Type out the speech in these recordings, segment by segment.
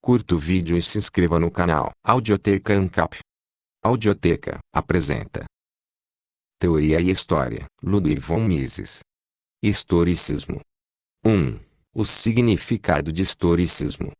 Curta o vídeo e se inscreva no canal. Audioteca ANCAP. Audioteca apresenta Teoria e História, Ludwig von Mises. Historicismo. 1. O significado de historicismo.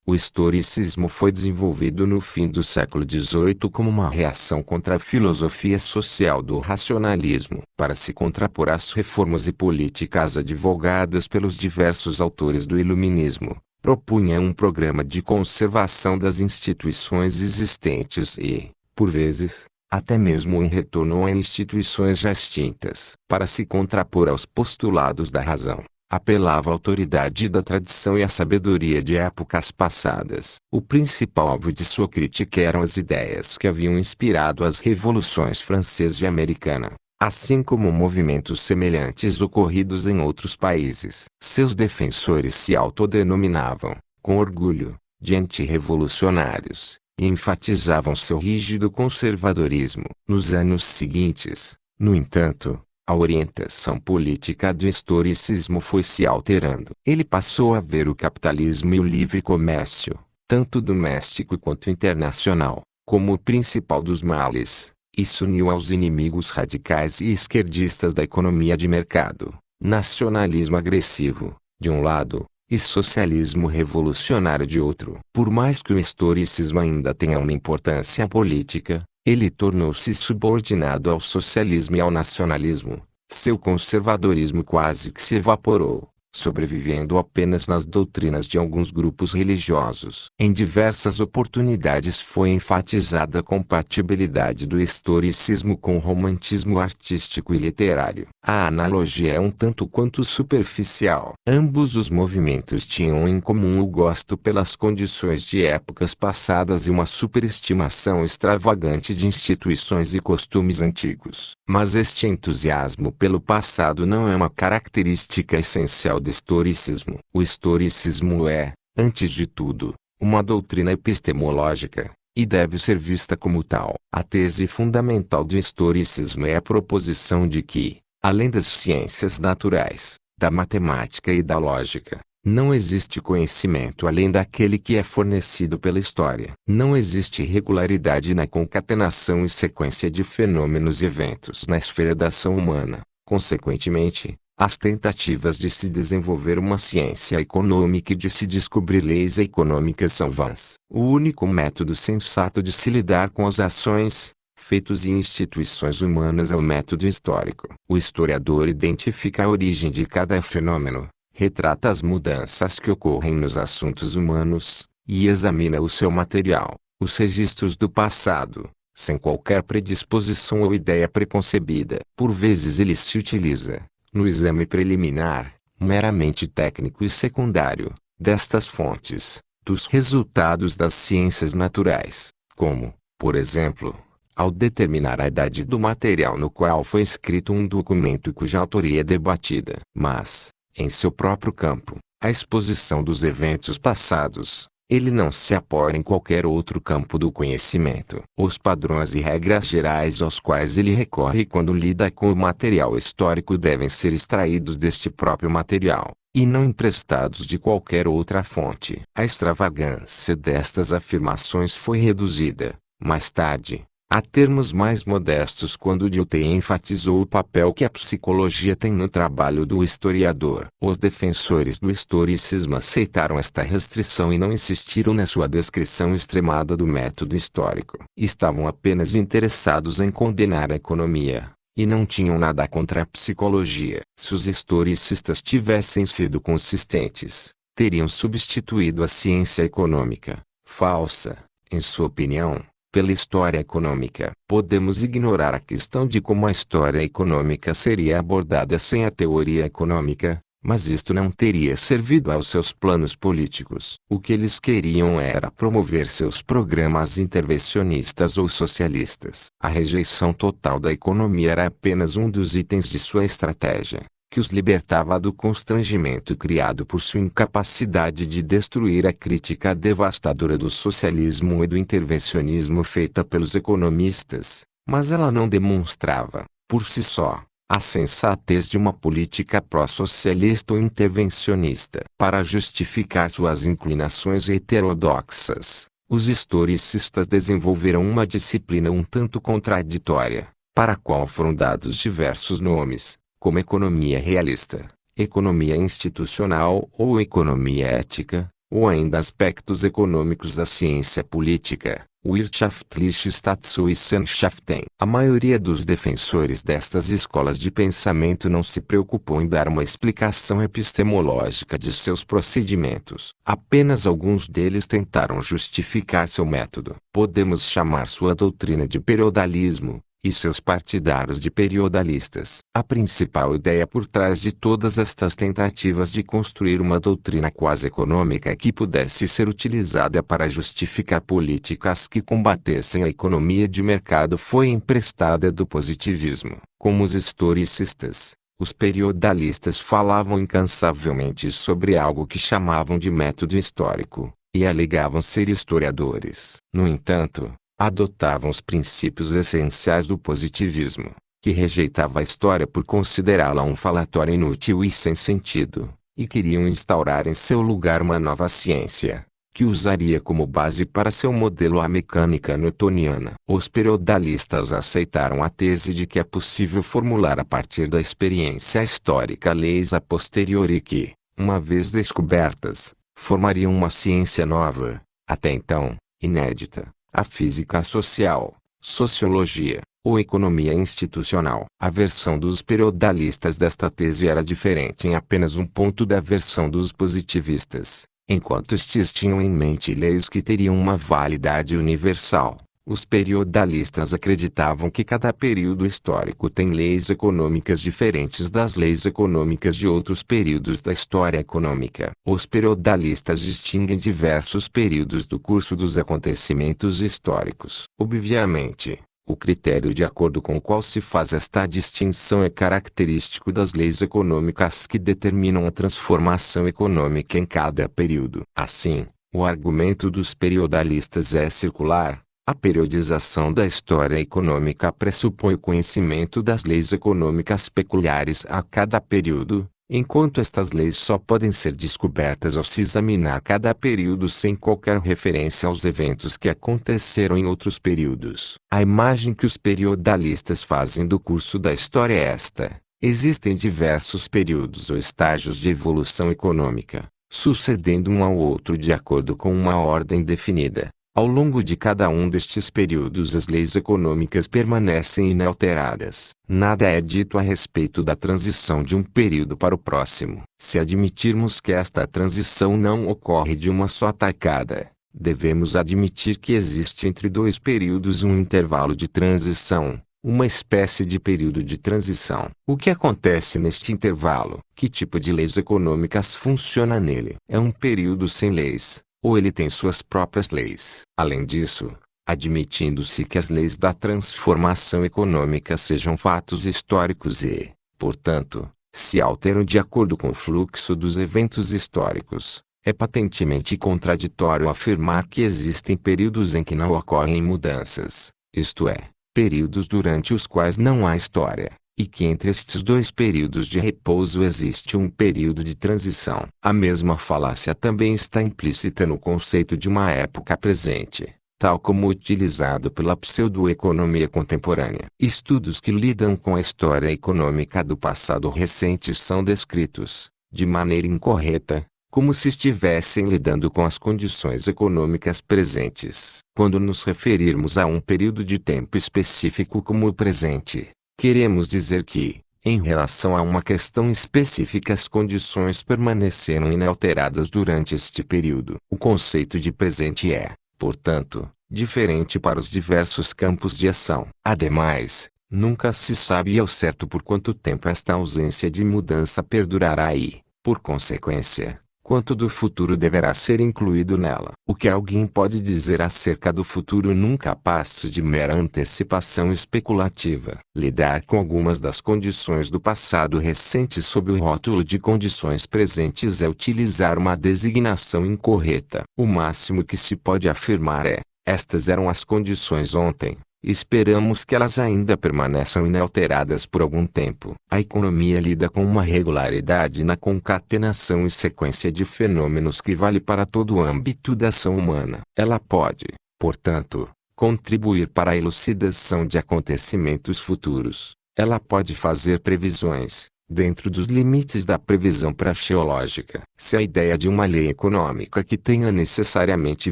O historicismo foi desenvolvido no fim do século XVIII como uma reação contra a filosofia social do racionalismo, para se contrapor às reformas e políticas advogadas pelos diversos autores do iluminismo. Propunha um programa de conservação das instituições existentes e, por vezes, até mesmo um retorno a instituições já extintas. Para se contrapor aos postulados da razão, apelava à autoridade da tradição e à sabedoria de épocas passadas. O principal alvo de sua crítica eram as ideias que haviam inspirado as revoluções francesa e americana, assim como movimentos semelhantes ocorridos em outros países. Seus defensores se autodenominavam, com orgulho, de antirrevolucionários, e enfatizavam seu rígido conservadorismo. Nos anos seguintes, no entanto, a orientação política do historicismo foi se alterando. Ele passou a ver o capitalismo e o livre comércio, tanto doméstico quanto internacional, como o principal dos males. Isso uniu aos inimigos radicais e esquerdistas da economia de mercado, nacionalismo agressivo, de um lado, e socialismo revolucionário de outro. Por mais que o historicismo ainda tenha uma importância política, ele tornou-se subordinado ao socialismo e ao nacionalismo. Seu conservadorismo quase que se evaporou, sobrevivendo apenas nas doutrinas de alguns grupos religiosos. Em diversas oportunidades foi enfatizada a compatibilidade do historicismo com o romantismo artístico e literário. A analogia é um tanto quanto superficial. Ambos os movimentos tinham em comum o gosto pelas condições de épocas passadas e uma superestimação extravagante de instituições e costumes antigos. Mas este entusiasmo pelo passado não é uma característica essencial do historicismo. O historicismo é, antes de tudo, uma doutrina epistemológica, e deve ser vista como tal. A tese fundamental do historicismo é a proposição de que, além das ciências naturais, da matemática e da lógica, não existe conhecimento além daquele que é fornecido pela história. Não existe regularidade na concatenação e sequência de fenômenos e eventos na esfera da ação humana. Consequentemente, as tentativas de se desenvolver uma ciência econômica e de se descobrir leis econômicas são vãs. O único método sensato de se lidar com as ações, feitos e instituições humanas é o método histórico. O historiador identifica a origem de cada fenômeno, retrata as mudanças que ocorrem nos assuntos humanos, e examina o seu material, os registros do passado, sem qualquer predisposição ou ideia preconcebida. Por vezes ele se utiliza, no exame preliminar, meramente técnico e secundário, destas fontes, dos resultados das ciências naturais, como, por exemplo, ao determinar a idade do material no qual foi escrito um documento cuja autoria é debatida. Mas, em seu próprio campo, a exposição dos eventos passados, ele não se apoia em qualquer outro campo do conhecimento. Os padrões e regras gerais aos quais ele recorre quando lida com o material histórico devem ser extraídos deste próprio material, e não emprestados de qualquer outra fonte. A extravagância destas afirmações foi reduzida, mais tarde, a termos mais modestos quando Dilthey enfatizou o papel que a psicologia tem no trabalho do historiador. Os defensores do historicismo aceitaram esta restrição e não insistiram na sua descrição extremada do método histórico. Estavam apenas interessados em condenar a economia, e não tinham nada contra a psicologia. Se os historicistas tivessem sido consistentes, teriam substituído a ciência econômica, falsa, em sua opinião, pela história econômica. Podemos ignorar a questão de como a história econômica seria abordada sem a teoria econômica, mas isto não teria servido aos seus planos políticos. O que eles queriam era promover seus programas intervencionistas ou socialistas. A rejeição total da economia era apenas um dos itens de sua estratégia, que os libertava do constrangimento criado por sua incapacidade de destruir a crítica devastadora do socialismo e do intervencionismo feita pelos economistas, mas ela não demonstrava, por si só, A sensatez de uma política pró-socialista ou intervencionista. Para justificar suas inclinações heterodoxas, os historicistas desenvolveram uma disciplina um tanto contraditória, para a qual foram dados diversos nomes, como economia realista, economia institucional ou economia ética, ou ainda aspectos econômicos da ciência política, Wirtschaftliche Staatswissenschaften. A maioria dos defensores destas escolas de pensamento não se preocupou em dar uma explicação epistemológica de seus procedimentos. Apenas alguns deles tentaram justificar seu método. Podemos chamar sua doutrina de periodalismo, e seus partidários de periodalistas. A principal ideia por trás de todas estas tentativas de construir uma doutrina quase econômica que pudesse ser utilizada para justificar políticas que combatessem a economia de mercado foi emprestada do positivismo. Como os historicistas, os periodalistas falavam incansavelmente sobre algo que chamavam de método histórico, e alegavam ser historiadores. No entanto, adotavam os princípios essenciais do positivismo, que rejeitava a história por considerá-la um falatório inútil e sem sentido, e queriam instaurar em seu lugar uma nova ciência, que usaria como base para seu modelo a mecânica newtoniana. Os periodalistas aceitaram a tese de que é possível formular a partir da experiência histórica leis a posteriori que, uma vez descobertas, formariam uma ciência nova, até então, inédita. A física social, sociologia, ou economia institucional. A versão dos periodalistas desta tese era diferente em apenas um ponto da versão dos positivistas. Enquanto estes tinham em mente leis que teriam uma validade universal, os periodalistas acreditavam que cada período histórico tem leis econômicas diferentes das leis econômicas de outros períodos da história econômica. Os periodalistas distinguem diversos períodos do curso dos acontecimentos históricos. Obviamente, o critério de acordo com o qual se faz esta distinção é característico das leis econômicas que determinam a transformação econômica em cada período. Assim, o argumento dos periodalistas é circular. A periodização da história econômica pressupõe o conhecimento das leis econômicas peculiares a cada período, enquanto estas leis só podem ser descobertas ao se examinar cada período sem qualquer referência aos eventos que aconteceram em outros períodos. A imagem que os periodalistas fazem do curso da história é esta: existem diversos períodos ou estágios de evolução econômica, sucedendo um ao outro de acordo com uma ordem definida. Ao longo de cada um destes períodos as leis econômicas permanecem inalteradas. Nada é dito a respeito da transição de um período para o próximo. Se admitirmos que esta transição não ocorre de uma só tacada, devemos admitir que existe entre dois períodos um intervalo de transição, uma espécie de período de transição. O que acontece neste intervalo? Que tipo de leis econômicas funciona nele? É um período sem leis, ou ele tem suas próprias leis. Além disso, admitindo-se que as leis da transformação econômica sejam fatos históricos e, portanto, se alteram de acordo com o fluxo dos eventos históricos, é patentemente contraditório afirmar que existem períodos em que não ocorrem mudanças, isto é, períodos durante os quais não há história, e que entre estes dois períodos de repouso existe um período de transição. A mesma falácia também está implícita no conceito de uma época presente, tal como utilizado pela pseudo-economia contemporânea. Estudos que lidam com a história econômica do passado recente são descritos, de maneira incorreta, como se estivessem lidando com as condições econômicas presentes. Quando nos referirmos a um período de tempo específico como o presente, queremos dizer que, em relação a uma questão específica, as condições permaneceram inalteradas durante este período. O conceito de presente é, portanto, diferente para os diversos campos de ação. Ademais, nunca se sabe ao certo por quanto tempo esta ausência de mudança perdurará e, por consequência, quanto do futuro deverá ser incluído nela. O que alguém pode dizer acerca do futuro nunca passa de mera antecipação especulativa. Lidar com algumas das condições do passado recente sob o rótulo de condições presentes é utilizar uma designação incorreta. O máximo que se pode afirmar é: estas eram as condições ontem, esperamos que elas ainda permaneçam inalteradas por algum tempo. A economia lida com uma regularidade na concatenação e sequência de fenômenos que vale para todo o âmbito da ação humana. Ela pode, portanto, contribuir para a elucidação de acontecimentos futuros. Ela pode fazer previsões, dentro dos limites da previsão praxeológica. Se a ideia de uma lei econômica que tenha necessariamente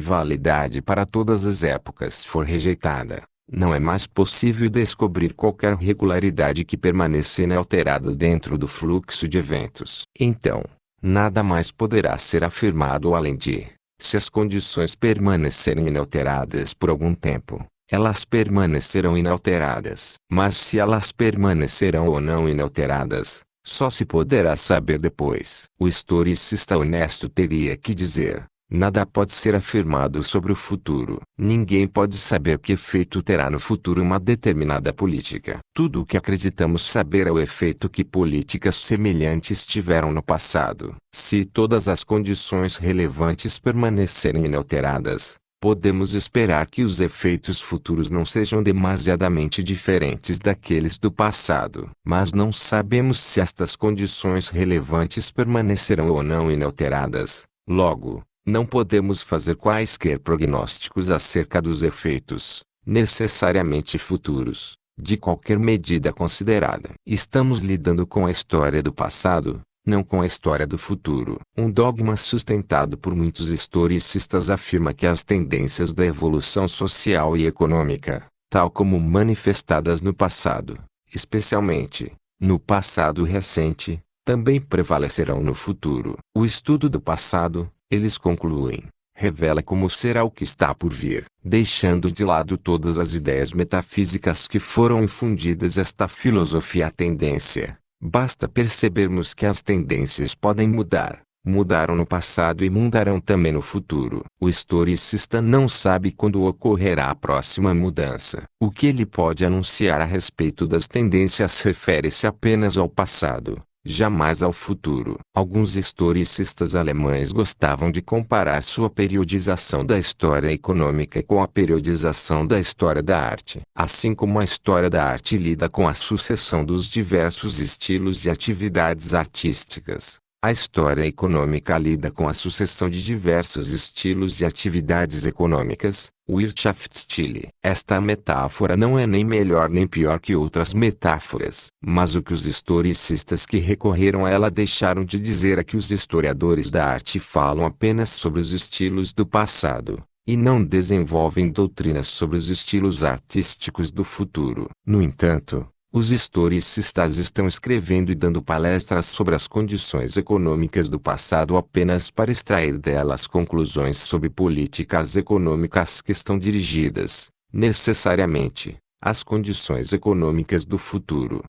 validade para todas as épocas for rejeitada, não é mais possível descobrir qualquer regularidade que permaneça inalterada dentro do fluxo de eventos. Então, nada mais poderá ser afirmado além de, se as condições permanecerem inalteradas por algum tempo, elas permanecerão inalteradas. Mas se elas permanecerão ou não inalteradas, só se poderá saber depois. O historicista honesto teria que dizer: nada pode ser afirmado sobre o futuro. Ninguém pode saber que efeito terá no futuro uma determinada política. Tudo o que acreditamos saber é o efeito que políticas semelhantes tiveram no passado. Se todas as condições relevantes permanecerem inalteradas, podemos esperar que os efeitos futuros não sejam demasiadamente diferentes daqueles do passado. Mas não sabemos se estas condições relevantes permanecerão ou não inalteradas. Logo, não podemos fazer quaisquer prognósticos acerca dos efeitos, necessariamente futuros, de qualquer medida considerada. Estamos lidando com a história do passado, não com a história do futuro. Um dogma sustentado por muitos historicistas afirma que as tendências da evolução social e econômica, tal como manifestadas no passado, especialmente no passado recente, também prevalecerão no futuro. O estudo do passado, eles concluem, revela como será o que está por vir, deixando de lado todas as ideias metafísicas que foram infundidas esta filosofia à tendência. Basta percebermos que as tendências podem mudar, mudaram no passado e mudarão também no futuro. O historicista não sabe quando ocorrerá a próxima mudança. O que ele pode anunciar a respeito das tendências refere-se apenas ao passado, jamais ao futuro. Alguns historicistas alemães gostavam de comparar sua periodização da história econômica com a periodização da história da arte. Assim como a história da arte lida com a sucessão dos diversos estilos e atividades artísticas, a história econômica lida com a sucessão de diversos estilos e atividades econômicas, Wirtschaftsstile. Esta metáfora não é nem melhor nem pior que outras metáforas. Mas o que os historicistas que recorreram a ela deixaram de dizer é que os historiadores da arte falam apenas sobre os estilos do passado, e não desenvolvem doutrinas sobre os estilos artísticos do futuro. No entanto, os historicistas estão escrevendo e dando palestras sobre as condições econômicas do passado apenas para extrair delas conclusões sobre políticas econômicas que estão dirigidas, necessariamente, às condições econômicas do futuro.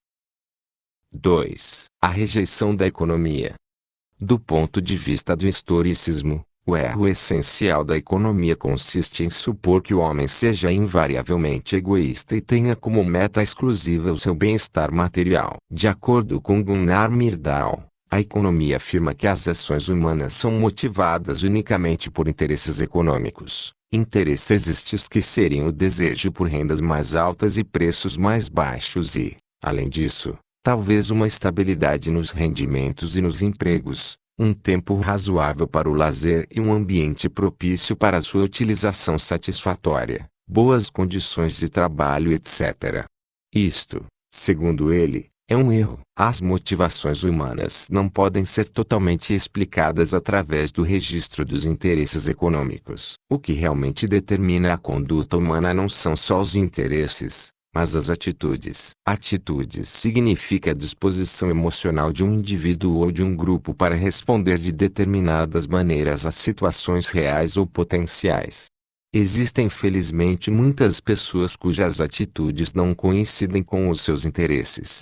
2. A rejeição da economia. Do ponto de vista do historicismo, o erro essencial da economia consiste em supor que o homem seja invariavelmente egoísta e tenha como meta exclusiva o seu bem-estar material. De acordo com Gunnar Myrdal, a economia afirma que as ações humanas são motivadas unicamente por interesses econômicos, interesses estes que seriam o desejo por rendas mais altas e preços mais baixos e, além disso, talvez uma estabilidade nos rendimentos e nos empregos, um tempo razoável para o lazer e um ambiente propício para sua utilização satisfatória, boas condições de trabalho, etc. Isto, segundo ele, é um erro. As motivações humanas não podem ser totalmente explicadas através do registro dos interesses econômicos. O que realmente determina a conduta humana não são só os interesses, mas as atitudes. Atitudes significa a disposição emocional de um indivíduo ou de um grupo para responder de determinadas maneiras a situações reais ou potenciais. Existem felizmente muitas pessoas cujas atitudes não coincidem com os seus interesses.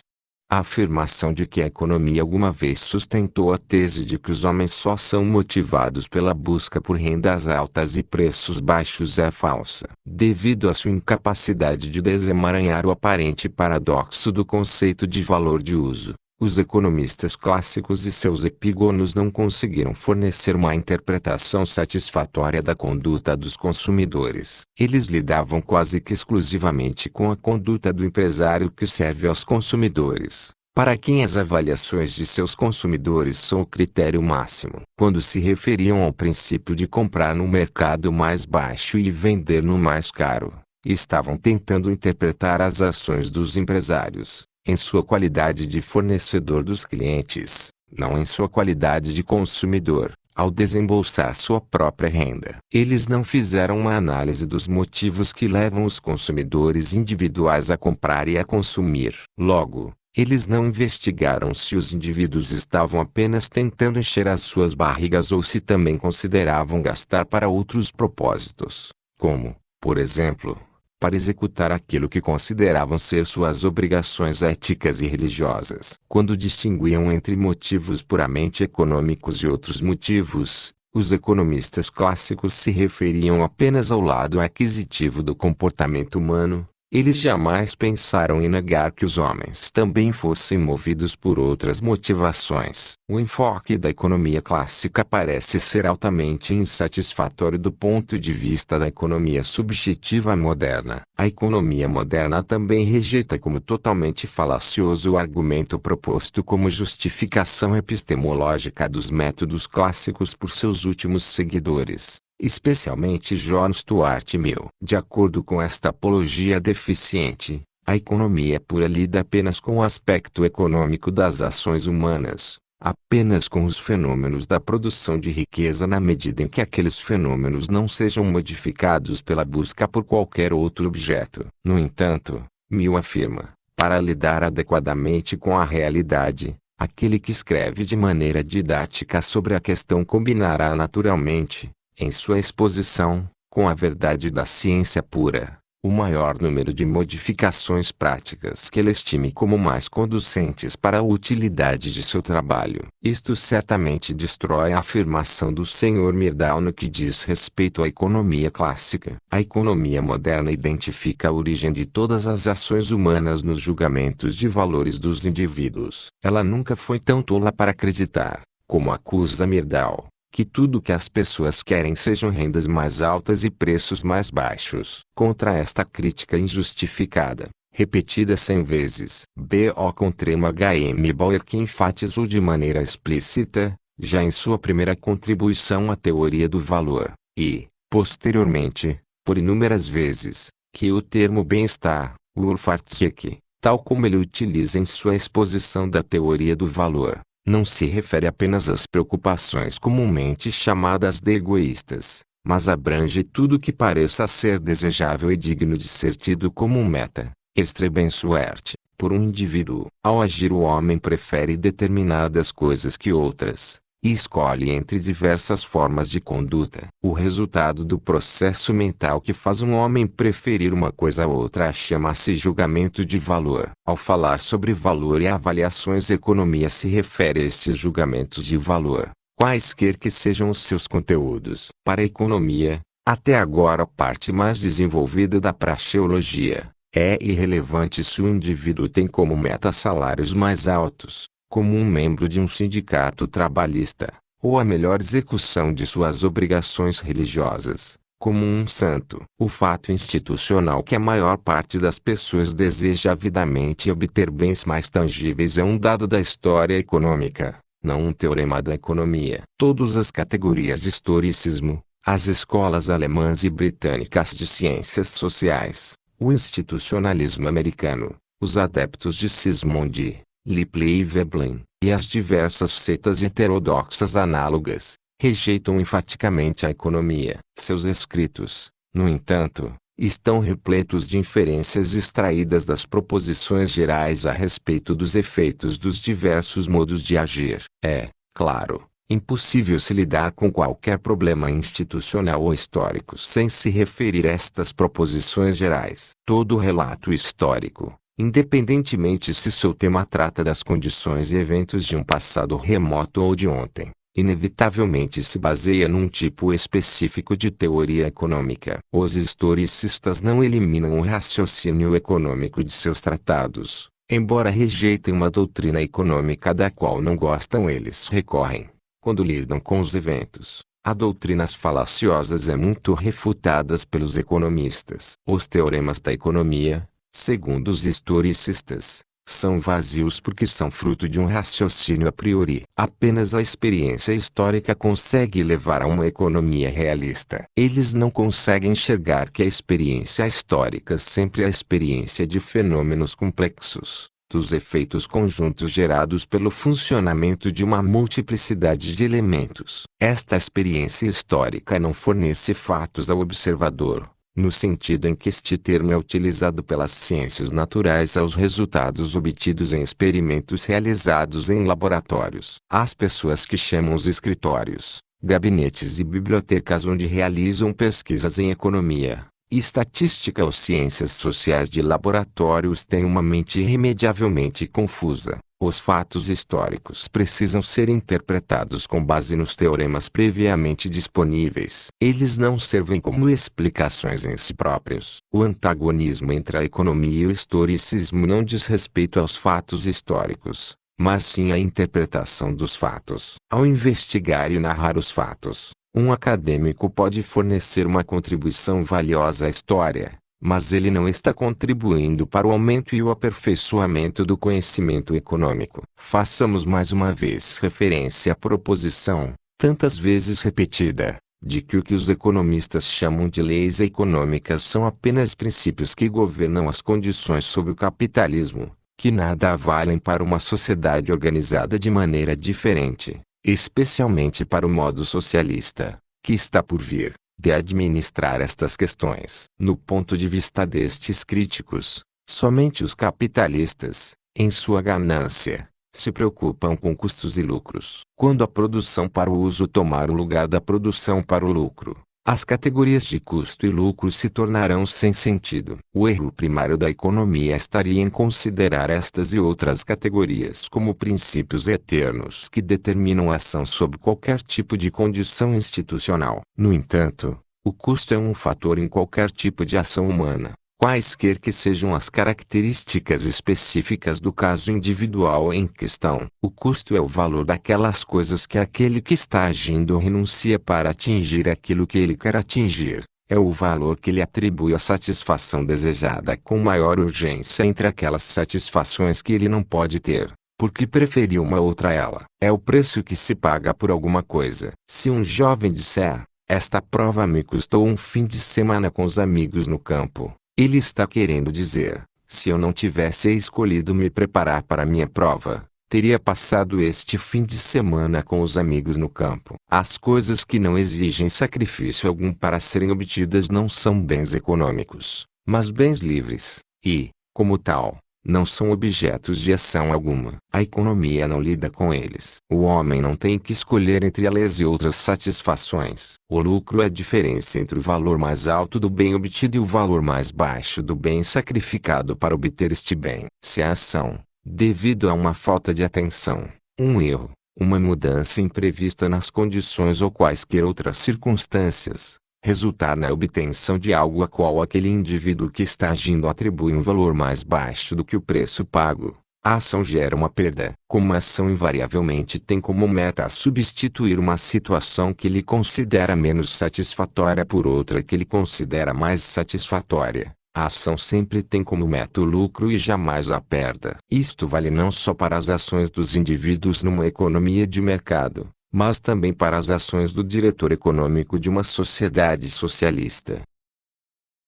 A afirmação de que a economia alguma vez sustentou a tese de que os homens só são motivados pela busca por rendas altas e preços baixos é falsa. Devido à sua incapacidade de desemaranhar o aparente paradoxo do conceito de valor de uso, Os economistas clássicos e seus epígonos não conseguiram fornecer uma interpretação satisfatória da conduta dos consumidores. Eles lidavam quase que exclusivamente com a conduta do empresário que serve aos consumidores, para quem as avaliações de seus consumidores são o critério máximo. Quando se referiam ao princípio de comprar no mercado mais baixo e vender no mais caro, estavam tentando interpretar as ações dos empresários em sua qualidade de fornecedor dos clientes, não em sua qualidade de consumidor, ao desembolsar sua própria renda. Eles não fizeram uma análise dos motivos que levam os consumidores individuais a comprar e a consumir. Logo, eles não investigaram se os indivíduos estavam apenas tentando encher as suas barrigas ou se também consideravam gastar para outros propósitos, como, por exemplo, para executar aquilo que consideravam ser suas obrigações éticas e religiosas. Quando distinguiam entre motivos puramente econômicos e outros motivos, os economistas clássicos se referiam apenas ao lado aquisitivo do comportamento humano. Eles jamais pensaram em negar que os homens também fossem movidos por outras motivações. O enfoque da economia clássica parece ser altamente insatisfatório do ponto de vista da economia subjetiva moderna. A economia moderna também rejeita como totalmente falacioso o argumento proposto como justificação epistemológica dos métodos clássicos por seus últimos seguidores, especialmente John Stuart Mill. De acordo com esta apologia deficiente, a economia pura lida apenas com o aspecto econômico das ações humanas, apenas com os fenômenos da produção de riqueza na medida em que aqueles fenômenos não sejam modificados pela busca por qualquer outro objeto. No entanto, Mill afirma, para lidar adequadamente com a realidade, aquele que escreve de maneira didática sobre a questão combinará naturalmente, em sua exposição, com a verdade da ciência pura, o maior número de modificações práticas que ele estime como mais conducentes para a utilidade de seu trabalho. Isto certamente destrói a afirmação do Sr. Myrdal no que diz respeito à economia clássica. A economia moderna identifica a origem de todas as ações humanas nos julgamentos de valores dos indivíduos. Ela nunca foi tão tola para acreditar, como acusa Myrdal, que tudo que as pessoas querem sejam rendas mais altas e preços mais baixos. Contra esta crítica injustificada, repetida 100 vezes, B.O. Contrema H.M. Bauer, que enfatizou de maneira explícita, já em sua primeira contribuição à teoria do valor, e, posteriormente, por inúmeras vezes, que o termo bem-estar, Wohlfahrtszeit, tal como ele utiliza em sua exposição da teoria do valor, não se refere apenas às preocupações comumente chamadas de egoístas, mas abrange tudo que pareça ser desejável e digno de ser tido como um meta, estrebensuerte, por um indivíduo. Ao agir, o homem prefere determinadas coisas que outras, e escolhe entre diversas formas de conduta. O resultado do processo mental que faz um homem preferir uma coisa a outra chama-se julgamento de valor. Ao falar sobre valor e avaliações, a economia se refere a estes julgamentos de valor, quaisquer que sejam os seus conteúdos. Para a economia, até agora a parte mais desenvolvida da praxeologia, é irrelevante se o indivíduo tem como meta salários mais altos, como um membro de um sindicato trabalhista, ou a melhor execução de suas obrigações religiosas, como um santo. O fato institucional que a maior parte das pessoas deseja avidamente obter bens mais tangíveis é um dado da história econômica, não um teorema da economia. Todas as categorias de historicismo, as escolas alemãs e britânicas de ciências sociais, o institucionalismo americano, os adeptos de Sismondi, Ripley e Veblen, e as diversas seitas heterodoxas análogas, rejeitam enfaticamente a economia. Seus escritos, no entanto, estão repletos de inferências extraídas das proposições gerais a respeito dos efeitos dos diversos modos de agir. É, claro, impossível se lidar com qualquer problema institucional ou histórico sem se referir a estas proposições gerais. Todo relato histórico, independentemente se seu tema trata das condições e eventos de um passado remoto ou de ontem, inevitavelmente se baseia num tipo específico de teoria econômica. Os historicistas não eliminam o raciocínio econômico de seus tratados, Embora rejeitem uma doutrina econômica da qual não gostam, eles recorrem, quando lidam com os eventos, a doutrinas falaciosas e muito refutadas pelos economistas. Os teoremas da economia, segundo os historicistas, são vazios porque são fruto de um raciocínio a priori. Apenas a experiência histórica consegue levar a uma economia realista. Eles não conseguem enxergar que a experiência histórica sempre é a experiência de fenômenos complexos, dos efeitos conjuntos gerados pelo funcionamento de uma multiplicidade de elementos. Esta experiência histórica não fornece fatos ao observador, no sentido em que este termo é utilizado pelas ciências naturais aos resultados obtidos em experimentos realizados em laboratórios. As pessoas que chamam os escritórios, gabinetes e bibliotecas onde realizam pesquisas em economia, estatística ou ciências sociais de laboratórios têm uma mente irremediavelmente confusa. Os fatos históricos precisam ser interpretados com base nos teoremas previamente disponíveis. Eles não servem como explicações em si próprios. O antagonismo entre a economia e o historicismo não diz respeito aos fatos históricos, mas sim à interpretação dos fatos. Ao investigar e narrar os fatos, um acadêmico pode fornecer uma contribuição valiosa à história, mas ele não está contribuindo para o aumento e o aperfeiçoamento do conhecimento econômico. Façamos mais uma vez referência à proposição, tantas vezes repetida, de que o que os economistas chamam de leis econômicas são apenas princípios que governam as condições sob o capitalismo, que nada valem para uma sociedade organizada de maneira diferente, especialmente para o modo socialista, que está por vir, de administrar estas questões. No ponto de vista destes críticos, somente os capitalistas, em sua ganância, se preocupam com custos e lucros. Quando a produção para o uso tomar o lugar da produção para o lucro, as categorias de custo e lucro se tornarão sem sentido. O erro primário da economia estaria em considerar estas e outras categorias como princípios eternos que determinam a ação sob qualquer tipo de condição institucional. No entanto, o custo é um fator em qualquer tipo de ação humana, quaisquer que sejam as características específicas do caso individual em questão. O custo é o valor daquelas coisas que aquele que está agindo renuncia para atingir aquilo que ele quer atingir. É o valor que lhe atribui a satisfação desejada com maior urgência entre aquelas satisfações que ele não pode ter, porque preferiu uma outra a ela. É o preço que se paga por alguma coisa. Se um jovem disser, esta prova me custou um fim de semana com os amigos no campo, ele está querendo dizer, se eu não tivesse escolhido me preparar para minha prova, teria passado este fim de semana com os amigos no campo. As coisas que não exigem sacrifício algum para serem obtidas não são bens econômicos, mas bens livres, e, como tal, não são objetos de ação alguma. A economia não lida com eles. O homem não tem que escolher entre elas e outras satisfações. O lucro é a diferença entre o valor mais alto do bem obtido e o valor mais baixo do bem sacrificado para obter este bem. Se a ação, devido a uma falta de atenção, um erro, uma mudança imprevista nas condições ou quaisquer outras circunstâncias, resultar na obtenção de algo a qual aquele indivíduo que está agindo atribui um valor mais baixo do que o preço pago, a ação gera uma perda. Como a ação invariavelmente tem como meta substituir uma situação que ele considera menos satisfatória por outra que ele considera mais satisfatória, a ação sempre tem como meta o lucro e jamais a perda. Isto vale não só para as ações dos indivíduos numa economia de mercado, mas também para as ações do diretor econômico de uma sociedade socialista.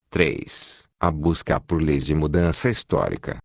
3. A busca por leis de mudança histórica.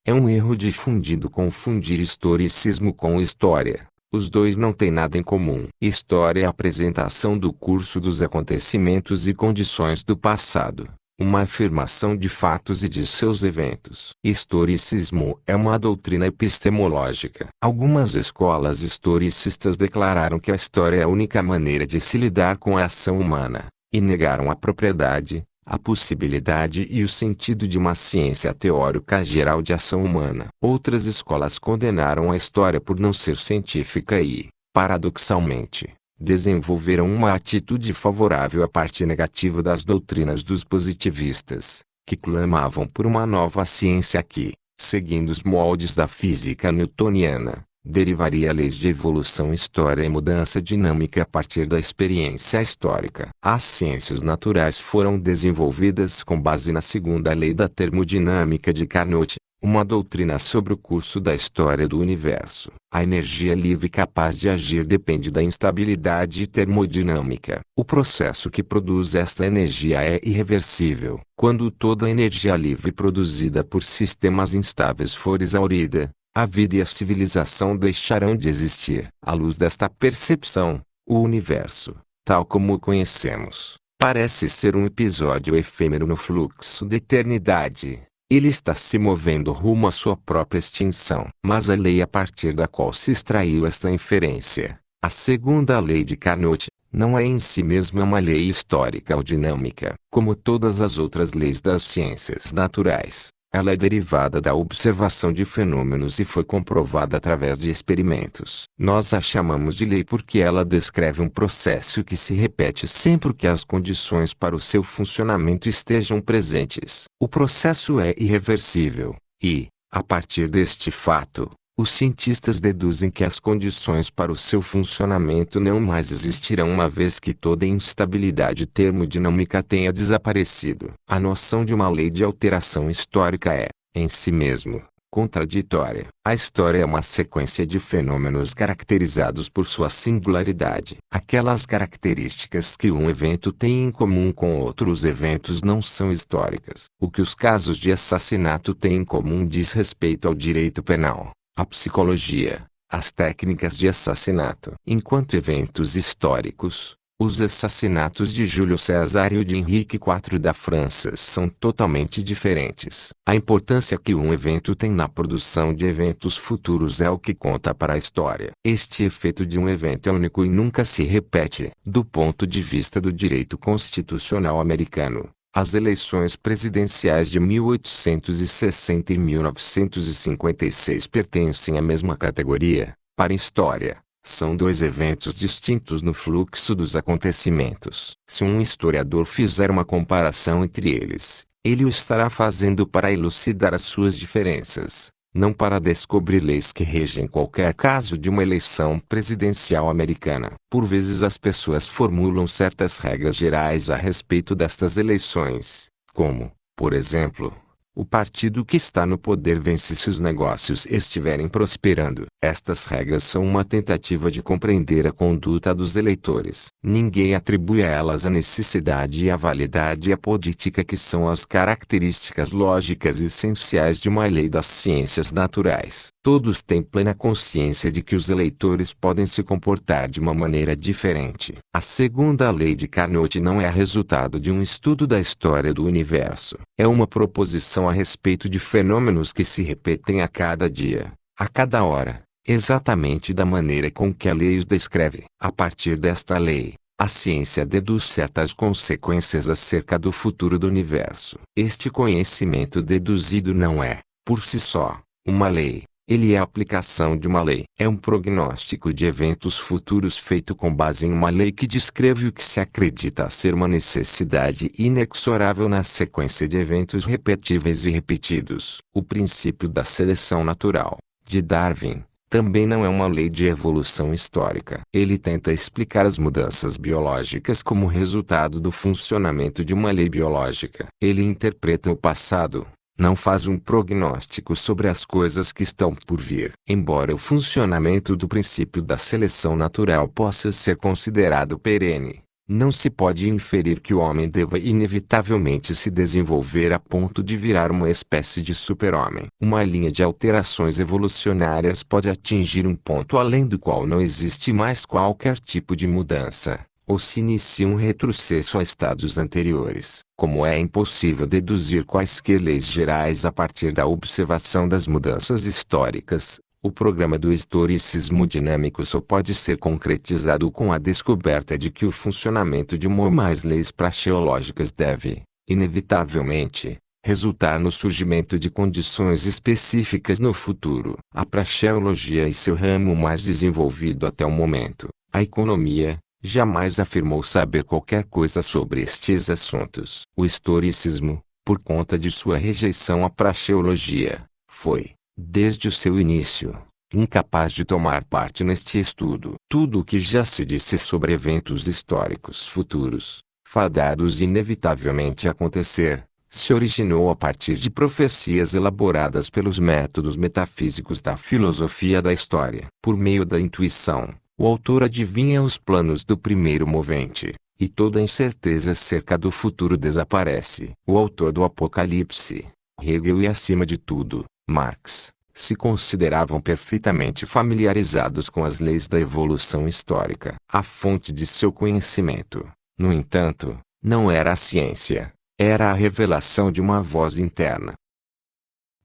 É um erro difundido confundir historicismo com história. Os dois não têm nada em comum. História é a apresentação do curso dos acontecimentos e condições do passado, uma afirmação de fatos e de seus eventos. Historicismo é uma doutrina epistemológica. Algumas escolas historicistas declararam que a história é a única maneira de se lidar com a ação humana, e negaram a propriedade, a possibilidade e o sentido de uma ciência teórica geral de ação humana. Outras escolas condenaram a história por não ser científica e, paradoxalmente, desenvolveram uma atitude favorável à parte negativa das doutrinas dos positivistas, que clamavam por uma nova ciência que, seguindo os moldes da física newtoniana, derivaria leis de evolução, história e mudança dinâmica a partir da experiência histórica. As ciências naturais foram desenvolvidas com base na segunda lei da termodinâmica de Carnot, uma doutrina sobre o curso da história do universo. A energia livre capaz de agir depende da instabilidade termodinâmica. O processo que produz esta energia é irreversível. Quando toda a energia livre produzida por sistemas instáveis for exaurida, a vida e a civilização deixarão de existir. À luz desta percepção, o universo, tal como o conhecemos, parece ser um episódio efêmero no fluxo da eternidade. Ele está se movendo rumo à sua própria extinção. Mas a lei a partir da qual se extraiu esta inferência, a segunda lei de Carnot, não é em si mesma uma lei histórica ou dinâmica. Como todas as outras leis das ciências naturais, ela é derivada da observação de fenômenos e foi comprovada através de experimentos. Nós a chamamos de lei porque ela descreve um processo que se repete sempre que as condições para o seu funcionamento estejam presentes. O processo é irreversível, e, a partir deste fato, os cientistas deduzem que as condições para o seu funcionamento não mais existirão uma vez que toda instabilidade termodinâmica tenha desaparecido. A noção de uma lei de alteração histórica é, em si mesmo, contraditória. A história é uma sequência de fenômenos caracterizados por sua singularidade. Aquelas características que um evento tem em comum com outros eventos não são históricas. O que os casos de assassinato têm em comum diz respeito ao direito penal, a psicologia, as técnicas de assassinato. Enquanto eventos históricos, os assassinatos de Júlio César e o de Henrique IV da França são totalmente diferentes. A importância que um evento tem na produção de eventos futuros é o que conta para a história. Este efeito de um evento é único e nunca se repete. Do ponto de vista do direito constitucional americano, as eleições presidenciais de 1860 e 1956 pertencem à mesma categoria. Para a história, são dois eventos distintos no fluxo dos acontecimentos. Se um historiador fizer uma comparação entre eles, ele o estará fazendo para elucidar as suas diferenças, não para descobrir leis que regem qualquer caso de uma eleição presidencial americana. Por vezes as pessoas formulam certas regras gerais a respeito destas eleições, como, por exemplo, o partido que está no poder vence se os negócios estiverem prosperando. Estas regras são uma tentativa de compreender a conduta dos eleitores. Ninguém atribui a elas a necessidade e a validade apodítica que são as características lógicas essenciais de uma lei das ciências naturais. Todos têm plena consciência de que os eleitores podem se comportar de uma maneira diferente. A segunda lei de Carnot não é resultado de um estudo da história do universo. É uma proposição a respeito de fenômenos que se repetem a cada dia, a cada hora, exatamente da maneira com que a lei os descreve. A partir desta lei, a ciência deduz certas consequências acerca do futuro do universo. Este conhecimento deduzido não é, por si só, uma lei. Ele é a aplicação de uma lei. É um prognóstico de eventos futuros feito com base em uma lei que descreve o que se acredita ser uma necessidade inexorável na sequência de eventos repetíveis e repetidos. O princípio da seleção natural, de Darwin, também não é uma lei de evolução histórica. Ele tenta explicar as mudanças biológicas como resultado do funcionamento de uma lei biológica. Ele interpreta o passado, não faz um prognóstico sobre as coisas que estão por vir. Embora o funcionamento do princípio da seleção natural possa ser considerado perene, não se pode inferir que o homem deva inevitavelmente se desenvolver a ponto de virar uma espécie de super-homem. Uma linha de alterações evolucionárias pode atingir um ponto além do qual não existe mais qualquer tipo de mudança, ou se inicia um retrocesso a estados anteriores. Como é impossível deduzir quaisquer leis gerais a partir da observação das mudanças históricas, o programa do historicismo dinâmico só pode ser concretizado com a descoberta de que o funcionamento de uma ou mais leis praxeológicas deve, inevitavelmente, resultar no surgimento de condições específicas no futuro. A praxeologia e seu ramo mais desenvolvido até o momento, a economia, jamais afirmou saber qualquer coisa sobre estes assuntos. O historicismo, por conta de sua rejeição à praxeologia, foi, desde o seu início, incapaz de tomar parte neste estudo. Tudo o que já se disse sobre eventos históricos futuros, fadados inevitavelmente a acontecer, se originou a partir de profecias elaboradas pelos métodos metafísicos da filosofia da história. Por meio da intuição, o autor adivinha os planos do primeiro movente, e toda incerteza acerca do futuro desaparece. O autor do Apocalipse, Hegel e acima de tudo, Marx, se consideravam perfeitamente familiarizados com as leis da evolução histórica. A fonte de seu conhecimento, no entanto, não era a ciência, era a revelação de uma voz interna.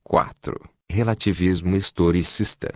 4. Relativismo historicista.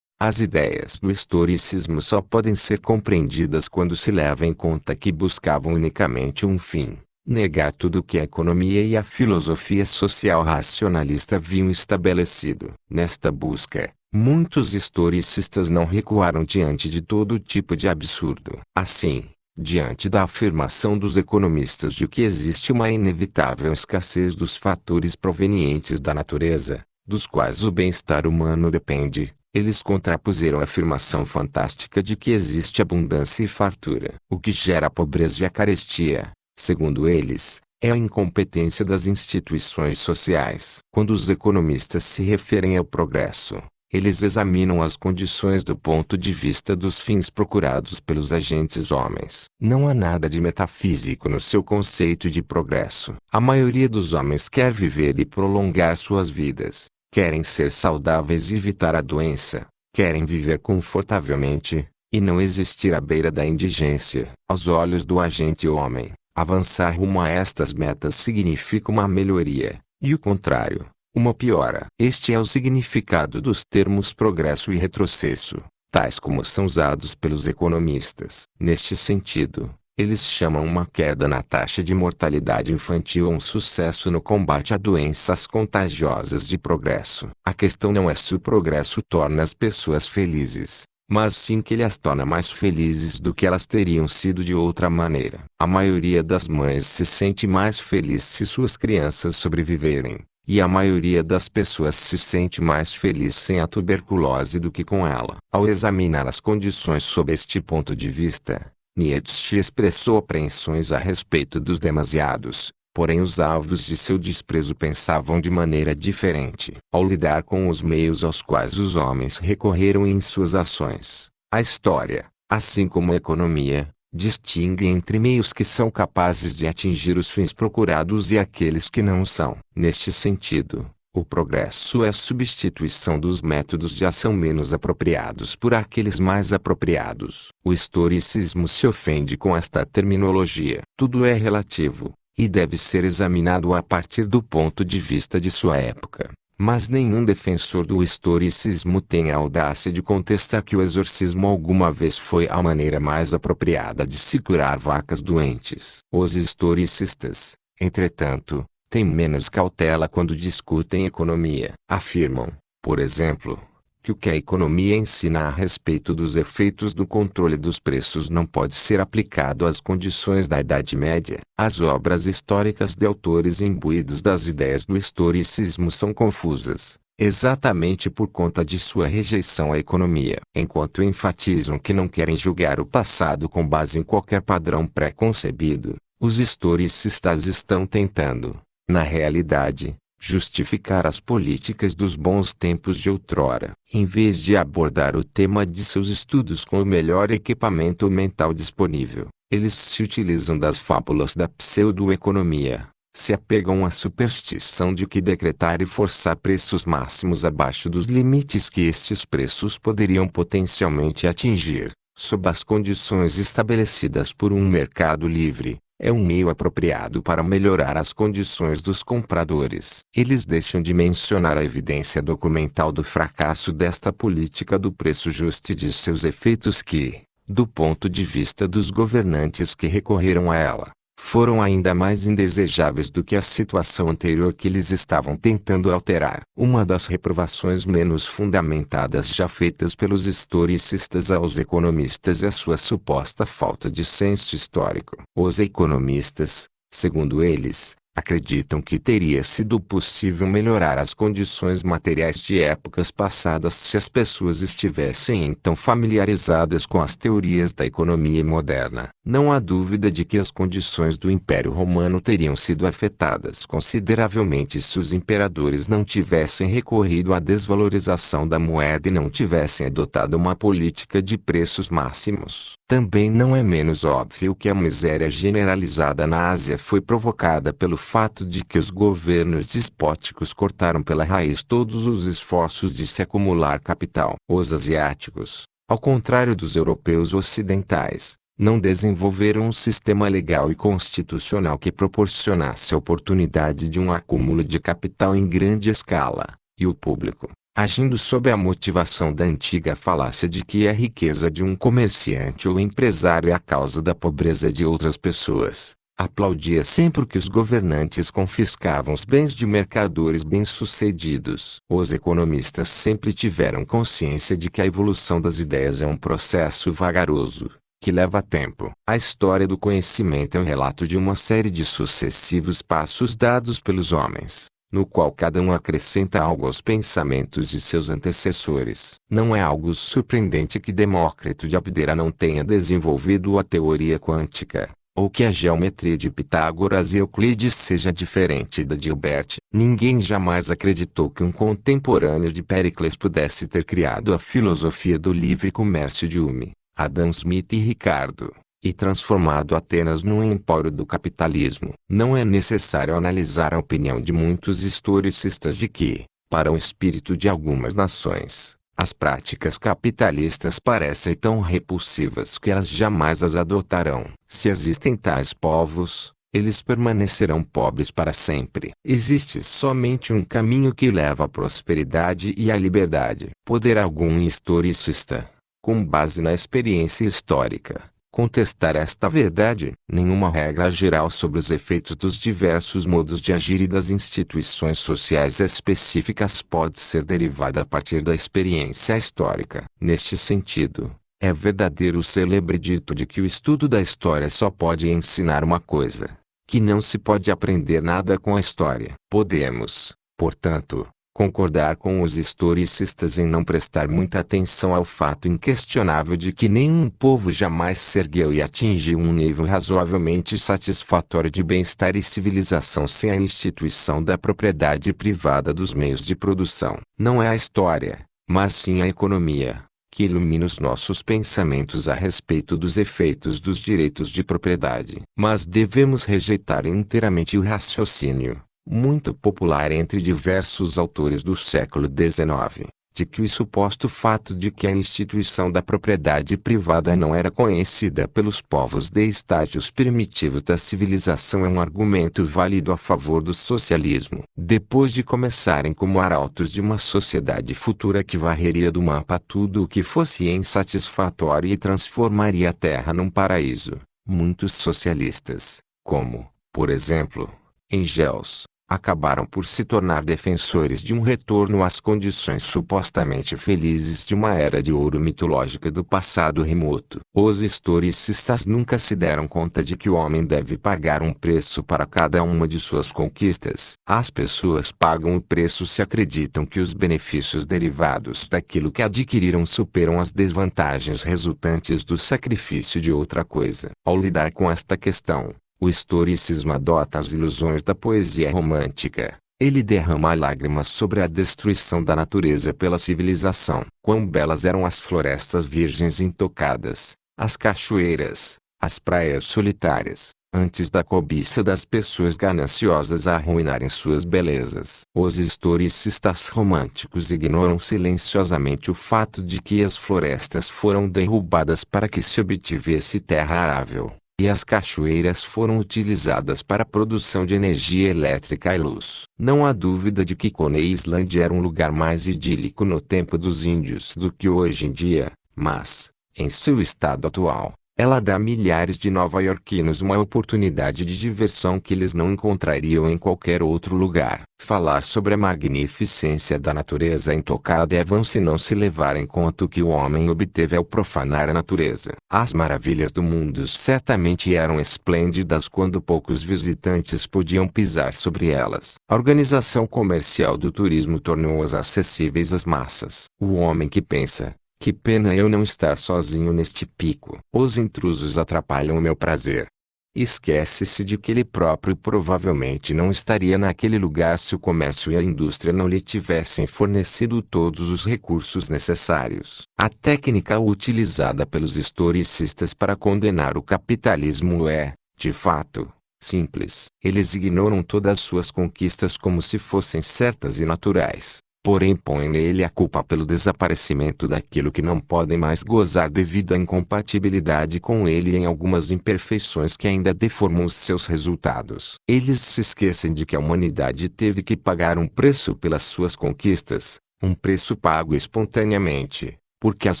As ideias do historicismo só podem ser compreendidas quando se leva em conta que buscavam unicamente um fim: negar tudo o que a economia e a filosofia social racionalista haviam estabelecido. Nesta busca, muitos historicistas não recuaram diante de todo tipo de absurdo. Assim, diante da afirmação dos economistas de que existe uma inevitável escassez dos fatores provenientes da natureza, dos quais o bem-estar humano depende, eles contrapuseram a afirmação fantástica de que existe abundância e fartura. O que gera pobreza e a carestia, segundo eles, é a incompetência das instituições sociais. Quando os economistas se referem ao progresso, eles examinam as condições do ponto de vista dos fins procurados pelos agentes homens. Não há nada de metafísico no seu conceito de progresso. A maioria dos homens quer viver e prolongar suas vidas, querem ser saudáveis e evitar a doença, querem viver confortavelmente, e não existir à beira da indigência. Aos olhos do agente homem, avançar rumo a estas metas significa uma melhoria, e o contrário, uma piora. Este é o significado dos termos progresso e retrocesso, tais como são usados pelos economistas. Neste sentido, eles chamam uma queda na taxa de mortalidade infantil ou um sucesso no combate a doenças contagiosas de progresso. A questão não é se o progresso torna as pessoas felizes, mas sim que ele as torna mais felizes do que elas teriam sido de outra maneira. A maioria das mães se sente mais feliz se suas crianças sobreviverem, e a maioria das pessoas se sente mais feliz sem a tuberculose do que com ela. Ao examinar as condições sob este ponto de vista, Nietzsche expressou apreensões a respeito dos demasiados, porém os alvos de seu desprezo pensavam de maneira diferente. Ao lidar com os meios aos quais os homens recorreram em suas ações, a história, assim como a economia, distingue entre meios que são capazes de atingir os fins procurados e aqueles que não são. Neste sentido, o progresso é a substituição dos métodos de ação menos apropriados por aqueles mais apropriados. O historicismo se ofende com esta terminologia. Tudo é relativo, e deve ser examinado a partir do ponto de vista de sua época. Mas nenhum defensor do historicismo tem a audácia de contestar que o exorcismo alguma vez foi a maneira mais apropriada de se curar vacas doentes. Os historicistas, entretanto, têm menos cautela quando discutem economia. Afirmam, por exemplo, que o que a economia ensina a respeito dos efeitos do controle dos preços não pode ser aplicado às condições da Idade Média. As obras históricas de autores imbuídos das ideias do historicismo são confusas, exatamente por conta de sua rejeição à economia. Enquanto enfatizam que não querem julgar o passado com base em qualquer padrão pré-concebido, os historicistas estão tentando, na realidade, justificar as políticas dos bons tempos de outrora. Em vez de abordar o tema de seus estudos com o melhor equipamento mental disponível, eles se utilizam das fábulas da pseudo-economia, se apegam à superstição de que decretar e forçar preços máximos abaixo dos limites que estes preços poderiam potencialmente atingir, sob as condições estabelecidas por um mercado livre, é um meio apropriado para melhorar as condições dos compradores. Eles deixam de mencionar a evidência documental do fracasso desta política do preço justo e de seus efeitos que, do ponto de vista dos governantes que recorreram a ela, foram ainda mais indesejáveis do que a situação anterior que eles estavam tentando alterar. Uma das reprovações menos fundamentadas já feitas pelos historicistas aos economistas é a sua suposta falta de senso histórico. Os economistas, segundo eles, acreditam que teria sido possível melhorar as condições materiais de épocas passadas se as pessoas estivessem então familiarizadas com as teorias da economia moderna. Não há dúvida de que as condições do Império Romano teriam sido afetadas consideravelmente se os imperadores não tivessem recorrido à desvalorização da moeda e não tivessem adotado uma política de preços máximos. Também não é menos óbvio que a miséria generalizada na Ásia foi provocada pelo fato de que os governos despóticos cortaram pela raiz todos os esforços de se acumular capital. Os asiáticos, ao contrário dos europeus ocidentais, não desenvolveram um sistema legal e constitucional que proporcionasse a oportunidade de um acúmulo de capital em grande escala, e o público, agindo sob a motivação da antiga falácia de que a riqueza de um comerciante ou empresário é a causa da pobreza de outras pessoas, aplaudia sempre que os governantes confiscavam os bens de mercadores bem-sucedidos. Os economistas sempre tiveram consciência de que a evolução das ideias é um processo vagaroso, que leva tempo. A história do conhecimento é um relato de uma série de sucessivos passos dados pelos homens, no qual cada um acrescenta algo aos pensamentos de seus antecessores. Não é algo surpreendente que Demócrito de Abdera não tenha desenvolvido a teoria quântica, ou que a geometria de Pitágoras e Euclides seja diferente da de Hilbert. Ninguém jamais acreditou que um contemporâneo de Péricles pudesse ter criado a filosofia do livre comércio de Hume, Adam Smith e Ricardo, e transformado Atenas num empório do capitalismo. Não é necessário analisar a opinião de muitos historicistas de que, para o espírito de algumas nações, as práticas capitalistas parecem tão repulsivas que elas jamais as adotarão. Se existem tais povos, eles permanecerão pobres para sempre. Existe somente um caminho que leva à prosperidade e à liberdade. Poderá algum historicista, com base na experiência histórica, contestar esta verdade? Nenhuma regra geral sobre os efeitos dos diversos modos de agir e das instituições sociais específicas pode ser derivada a partir da experiência histórica. Neste sentido, é verdadeiro o célebre dito de que o estudo da história só pode ensinar uma coisa: que não se pode aprender nada com a história. Podemos, portanto, concordar com os historicistas em não prestar muita atenção ao fato inquestionável de que nenhum povo jamais se ergueu e atingiu um nível razoavelmente satisfatório de bem-estar e civilização sem a instituição da propriedade privada dos meios de produção. Não é a história, mas sim a economia, que ilumina os nossos pensamentos a respeito dos efeitos dos direitos de propriedade. Mas devemos rejeitar inteiramente o raciocínio, muito popular entre diversos autores do século XIX, de que o suposto fato de que a instituição da propriedade privada não era conhecida pelos povos de estágios primitivos da civilização é um argumento válido a favor do socialismo. Depois de começarem como arautos de uma sociedade futura que varreria do mapa tudo o que fosse insatisfatório e transformaria a Terra num paraíso, muitos socialistas, como, por exemplo, Engels, acabaram por se tornar defensores de um retorno às condições supostamente felizes de uma era de ouro mitológica do passado remoto. Os historicistas nunca se deram conta de que o homem deve pagar um preço para cada uma de suas conquistas. As pessoas pagam o preço se acreditam que os benefícios derivados daquilo que adquiriram superam as desvantagens resultantes do sacrifício de outra coisa. Ao lidar com esta questão, o historicismo adota as ilusões da poesia romântica. Ele derrama lágrimas sobre a destruição da natureza pela civilização. Quão belas eram as florestas virgens intocadas, as cachoeiras, as praias solitárias, antes da cobiça das pessoas gananciosas a arruinarem suas belezas. Os historicistas românticos ignoram silenciosamente o fato de que as florestas foram derrubadas para que se obtivesse terra arável, e as cachoeiras foram utilizadas para a produção de energia elétrica e luz. Não há dúvida de que Coney Island era um lugar mais idílico no tempo dos índios do que hoje em dia, mas, em seu estado atual, Ela dá a milhares de nova-iorquinos uma oportunidade de diversão que eles não encontrariam em qualquer outro lugar. Falar sobre a magnificência da natureza intocada é vão se não se levar em conta o que o homem obteve ao profanar a natureza. As maravilhas do mundo certamente eram esplêndidas quando poucos visitantes podiam pisar sobre elas. A organização comercial do turismo tornou-as acessíveis às massas. O homem que pensa: que pena eu não estar sozinho neste pico. Os intrusos atrapalham o meu prazer. Esquece-se de que ele próprio provavelmente não estaria naquele lugar se o comércio e a indústria não lhe tivessem fornecido todos os recursos necessários. A técnica utilizada pelos historicistas para condenar o capitalismo é, de fato, simples. Eles ignoram todas suas conquistas como se fossem certas e naturais. Porém põem nele a culpa pelo desaparecimento daquilo que não podem mais gozar devido à incompatibilidade com ele e em algumas imperfeições que ainda deformam os seus resultados. Eles se esquecem de que a humanidade teve que pagar um preço pelas suas conquistas, um preço pago espontaneamente, porque as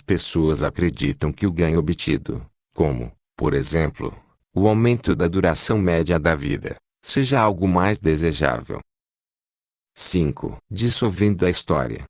pessoas acreditam que o ganho obtido, como, por exemplo, o aumento da duração média da vida, seja algo mais desejável. 5. Dissolvendo a história.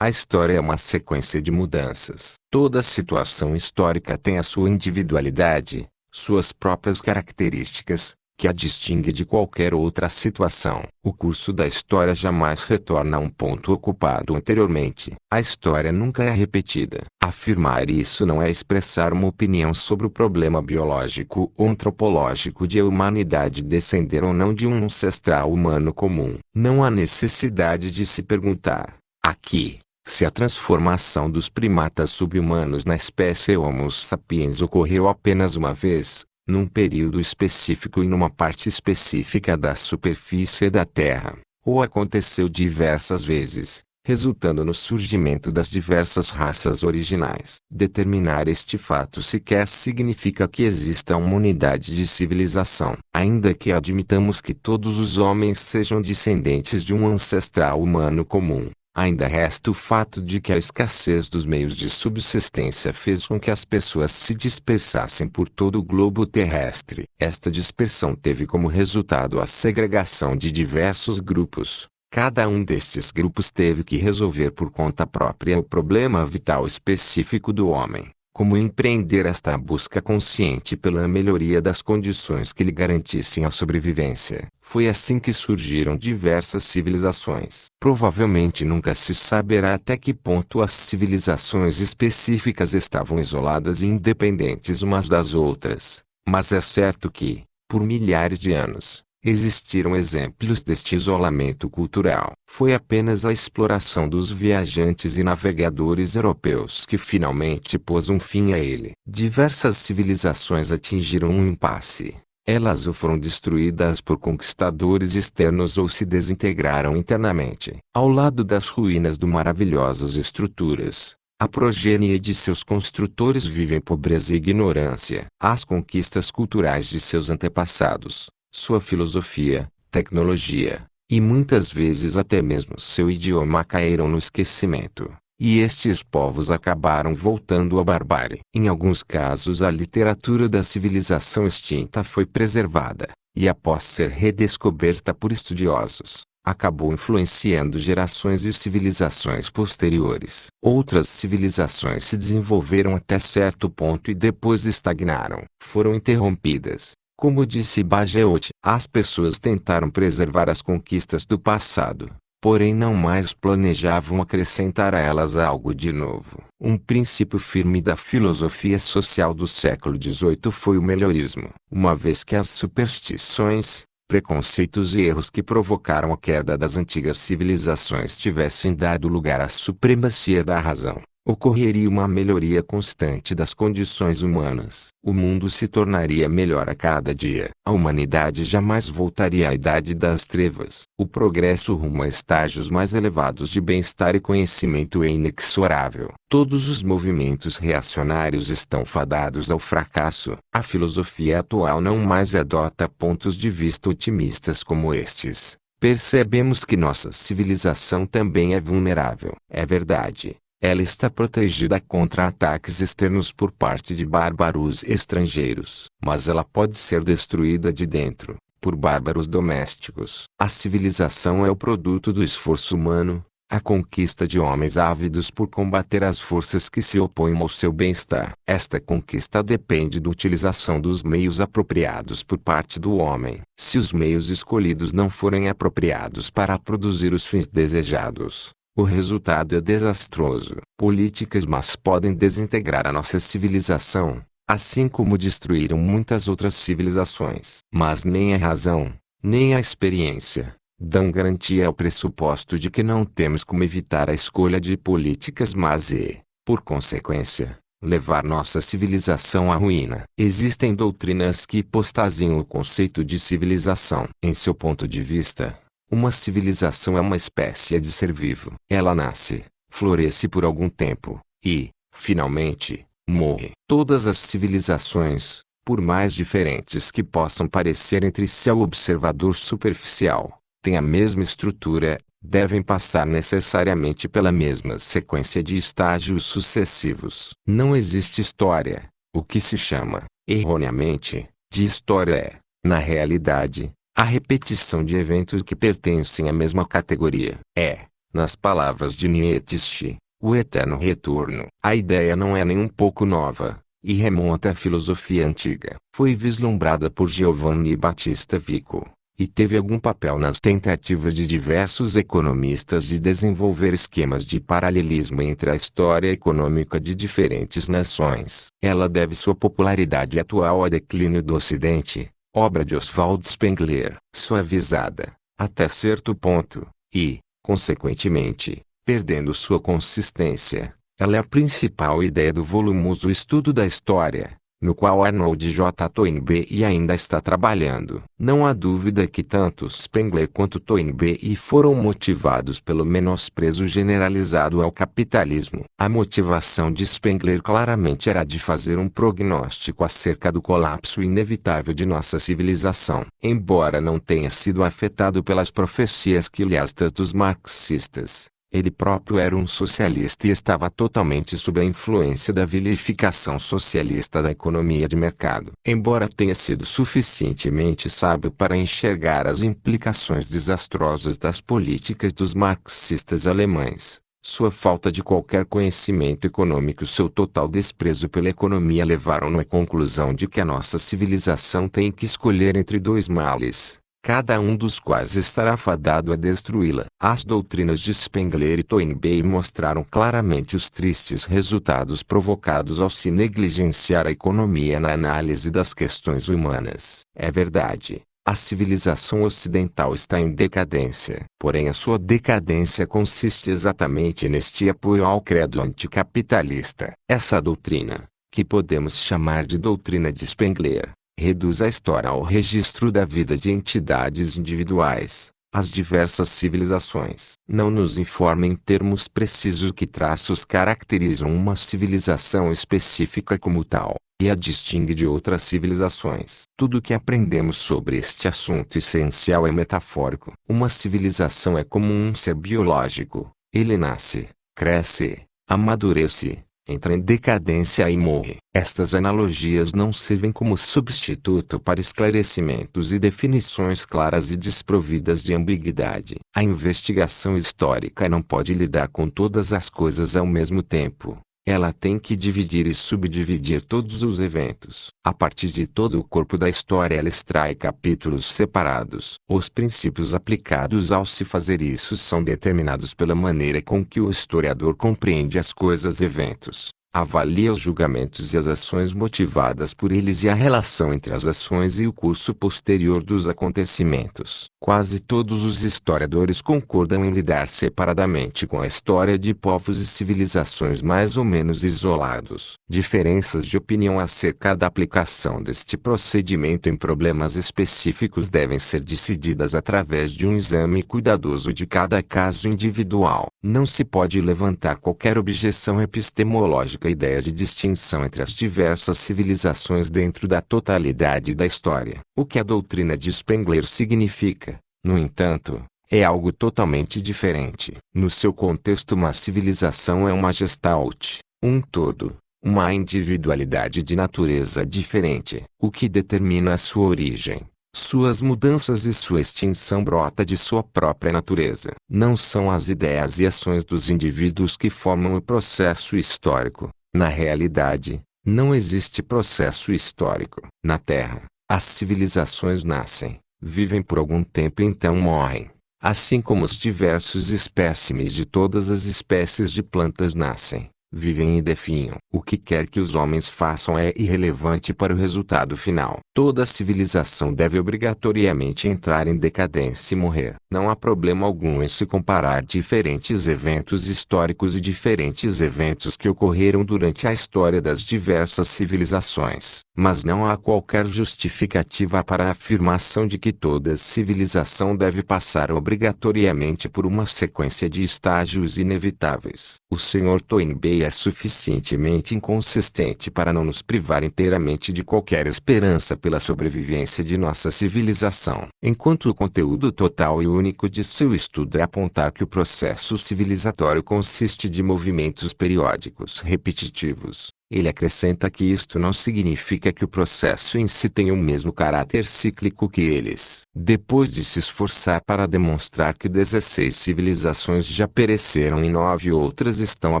A história é uma sequência de mudanças. Toda situação histórica tem a sua individualidade, suas próprias características, que a distingue de qualquer outra situação. O curso da história jamais retorna a um ponto ocupado anteriormente. A história nunca é repetida. Afirmar isso não é expressar uma opinião sobre o problema biológico ou antropológico de a humanidade descender ou não de um ancestral humano comum. Não há necessidade de se perguntar, aqui, se a transformação dos primatas subhumanos na espécie Homo sapiens ocorreu apenas uma vez, num período específico e numa parte específica da superfície da Terra, ou aconteceu diversas vezes, resultando no surgimento das diversas raças originais. Determinar este fato sequer significa que exista uma unidade de civilização. Ainda que admitamos que todos os homens sejam descendentes de um ancestral humano comum, ainda resta o fato de que a escassez dos meios de subsistência fez com que as pessoas se dispersassem por todo o globo terrestre. Esta dispersão teve como resultado a segregação de diversos grupos. Cada um destes grupos teve que resolver por conta própria o problema vital específico do homem, como empreender esta busca consciente pela melhoria das condições que lhe garantissem a sobrevivência. Foi assim que surgiram diversas civilizações. Provavelmente nunca se saberá até que ponto as civilizações específicas estavam isoladas e independentes umas das outras, mas é certo que, por milhares de anos, existiram exemplos deste isolamento cultural. Foi apenas a exploração dos viajantes e navegadores europeus que finalmente pôs um fim a ele. Diversas civilizações atingiram um impasse. Elas ou foram destruídas por conquistadores externos ou se desintegraram internamente. Ao lado das ruínas de maravilhosas estruturas, a progenie de seus construtores vive em pobreza e ignorância. As conquistas culturais de seus antepassados, sua filosofia, tecnologia, e muitas vezes até mesmo seu idioma caíram no esquecimento, e estes povos acabaram voltando à barbárie. Em alguns casos a literatura da civilização extinta foi preservada, e após ser redescoberta por estudiosos, acabou influenciando gerações e civilizações posteriores. Outras civilizações se desenvolveram até certo ponto e depois estagnaram. Foram interrompidas. Como disse Bajheot, as pessoas tentaram preservar as conquistas do passado, porém não mais planejavam acrescentar a elas algo de novo. Um princípio firme da filosofia social do século XVIII foi o melhorismo, uma vez que as superstições, preconceitos e erros que provocaram a queda das antigas civilizações tivessem dado lugar à supremacia da razão. Ocorreria uma melhoria constante das condições humanas. O mundo se tornaria melhor a cada dia. A humanidade jamais voltaria à idade das trevas. O progresso rumo a estágios mais elevados de bem-estar e conhecimento é inexorável. Todos os movimentos reacionários estão fadados ao fracasso. A filosofia atual não mais adota pontos de vista otimistas como estes. Percebemos que nossa civilização também é vulnerável. É verdade. ela está protegida contra ataques externos por parte de bárbaros estrangeiros. Mas ela pode ser destruída de dentro, por bárbaros domésticos. A civilização é o produto do esforço humano, a conquista de homens ávidos por combater as forças que se opõem ao seu bem-estar. Esta conquista depende da utilização dos meios apropriados por parte do homem. Se os meios escolhidos não forem apropriados para produzir os fins desejados, o resultado é desastroso. Políticas más podem desintegrar a nossa civilização, assim como destruíram muitas outras civilizações. Mas nem a razão, nem a experiência dão garantia ao pressuposto de que não temos como evitar a escolha de políticas más e, por consequência, levar nossa civilização à ruína. Existem doutrinas que hipostasiam o conceito de civilização. Em seu ponto de vista, uma civilização é uma espécie de ser vivo. Ela nasce, floresce por algum tempo, e, finalmente, morre. Todas as civilizações, por mais diferentes que possam parecer entre si ao observador superficial, têm a mesma estrutura, devem passar necessariamente pela mesma sequência de estágios sucessivos. Não existe história. O que se chama, erroneamente, de história é, na realidade, a repetição de eventos que pertencem à mesma categoria. É, nas palavras de Nietzsche, o eterno retorno. A ideia não é nem um pouco nova, e remonta à filosofia antiga. Foi vislumbrada por Giovanni Battista Vico, e teve algum papel nas tentativas de diversos economistas de desenvolver esquemas de paralelismo entre a história econômica de diferentes nações. Ela deve sua popularidade atual ao declínio do Ocidente, obra de Oswald Spengler, suavizada, até certo ponto, e, consequentemente, perdendo sua consistência. Ela é a principal ideia do volumoso estudo da história, no qual Arnold J. Toynbee ainda está trabalhando. Não há dúvida que tanto Spengler quanto Toynbee foram motivados pelo menosprezo generalizado ao capitalismo. A motivação de Spengler claramente era de fazer um prognóstico acerca do colapso inevitável de nossa civilização. Embora não tenha sido afetado pelas profecias quilistas dos marxistas, ele próprio era um socialista e estava totalmente sob a influência da vilificação socialista da economia de mercado. Embora tenha sido suficientemente sábio para enxergar as implicações desastrosas das políticas dos marxistas alemães, sua falta de qualquer conhecimento econômico e seu total desprezo pela economia levaram-no à conclusão de que a nossa civilização tem que escolher entre dois males, cada um dos quais estará fadado a destruí-la. As doutrinas de Spengler e Toynbee mostraram claramente os tristes resultados provocados ao se negligenciar a economia na análise das questões humanas. É verdade, a civilização ocidental está em decadência. Porém, a sua decadência consiste exatamente neste apoio ao credo anticapitalista. Essa doutrina, que podemos chamar de doutrina de Spengler, reduz a história ao registro da vida de entidades individuais, as diversas civilizações. Não nos informa em termos precisos que traços caracterizam uma civilização específica como tal, e a distingue de outras civilizações. Tudo o que aprendemos sobre este assunto essencial é metafórico. Uma civilização é como um ser biológico. Ele nasce, cresce, amadurece, entra em decadência e morre. Estas analogias não servem como substituto para esclarecimentos e definições claras e desprovidas de ambiguidade. A investigação histórica não pode lidar com todas as coisas ao mesmo tempo. Ela tem que dividir e subdividir todos os eventos. A partir de todo o corpo da história ela extrai capítulos separados. Os princípios aplicados ao se fazer isso são determinados pela maneira com que o historiador compreende as coisas e eventos, avalia os julgamentos e as ações motivadas por eles e a relação entre as ações e o curso posterior dos acontecimentos. Quase todos os historiadores concordam em lidar separadamente com a história de povos e civilizações mais ou menos isolados. Diferenças de opinião acerca da aplicação deste procedimento em problemas específicos devem ser decididas através de um exame cuidadoso de cada caso individual. Não se pode levantar qualquer objeção epistemológica à ideia de distinção entre as diversas civilizações dentro da totalidade da história. O que a doutrina de Spengler significa, no entanto, é algo totalmente diferente. No seu contexto, uma civilização é uma gestalt, um todo, uma individualidade de natureza diferente. O que determina a sua origem, suas mudanças e sua extinção brota de sua própria natureza. Não são as ideias e ações dos indivíduos que formam o processo histórico. Na realidade, não existe processo histórico. Na Terra, as civilizações nascem, vivem por algum tempo e então morrem. Assim como os diversos espécimes de todas as espécies de plantas nascem, vivem e definham. O que quer que os homens façam é irrelevante para o resultado final. Toda civilização deve obrigatoriamente entrar em decadência e morrer. Não há problema algum em se comparar diferentes eventos históricos e diferentes eventos que ocorreram durante a história das diversas civilizações. Mas não há qualquer justificativa para a afirmação de que toda civilização deve passar obrigatoriamente por uma sequência de estágios inevitáveis. O Sr. Toynbee é suficientemente inconsistente para não nos privar inteiramente de qualquer esperança pela sobrevivência de nossa civilização. Enquanto o conteúdo total e único de seu estudo é apontar que o processo civilizatório consiste de movimentos periódicos repetitivos, ele acrescenta que isto não significa que o processo em si tenha o mesmo caráter cíclico que eles. Depois de se esforçar para demonstrar que 16 civilizações já pereceram e 9 outras estão à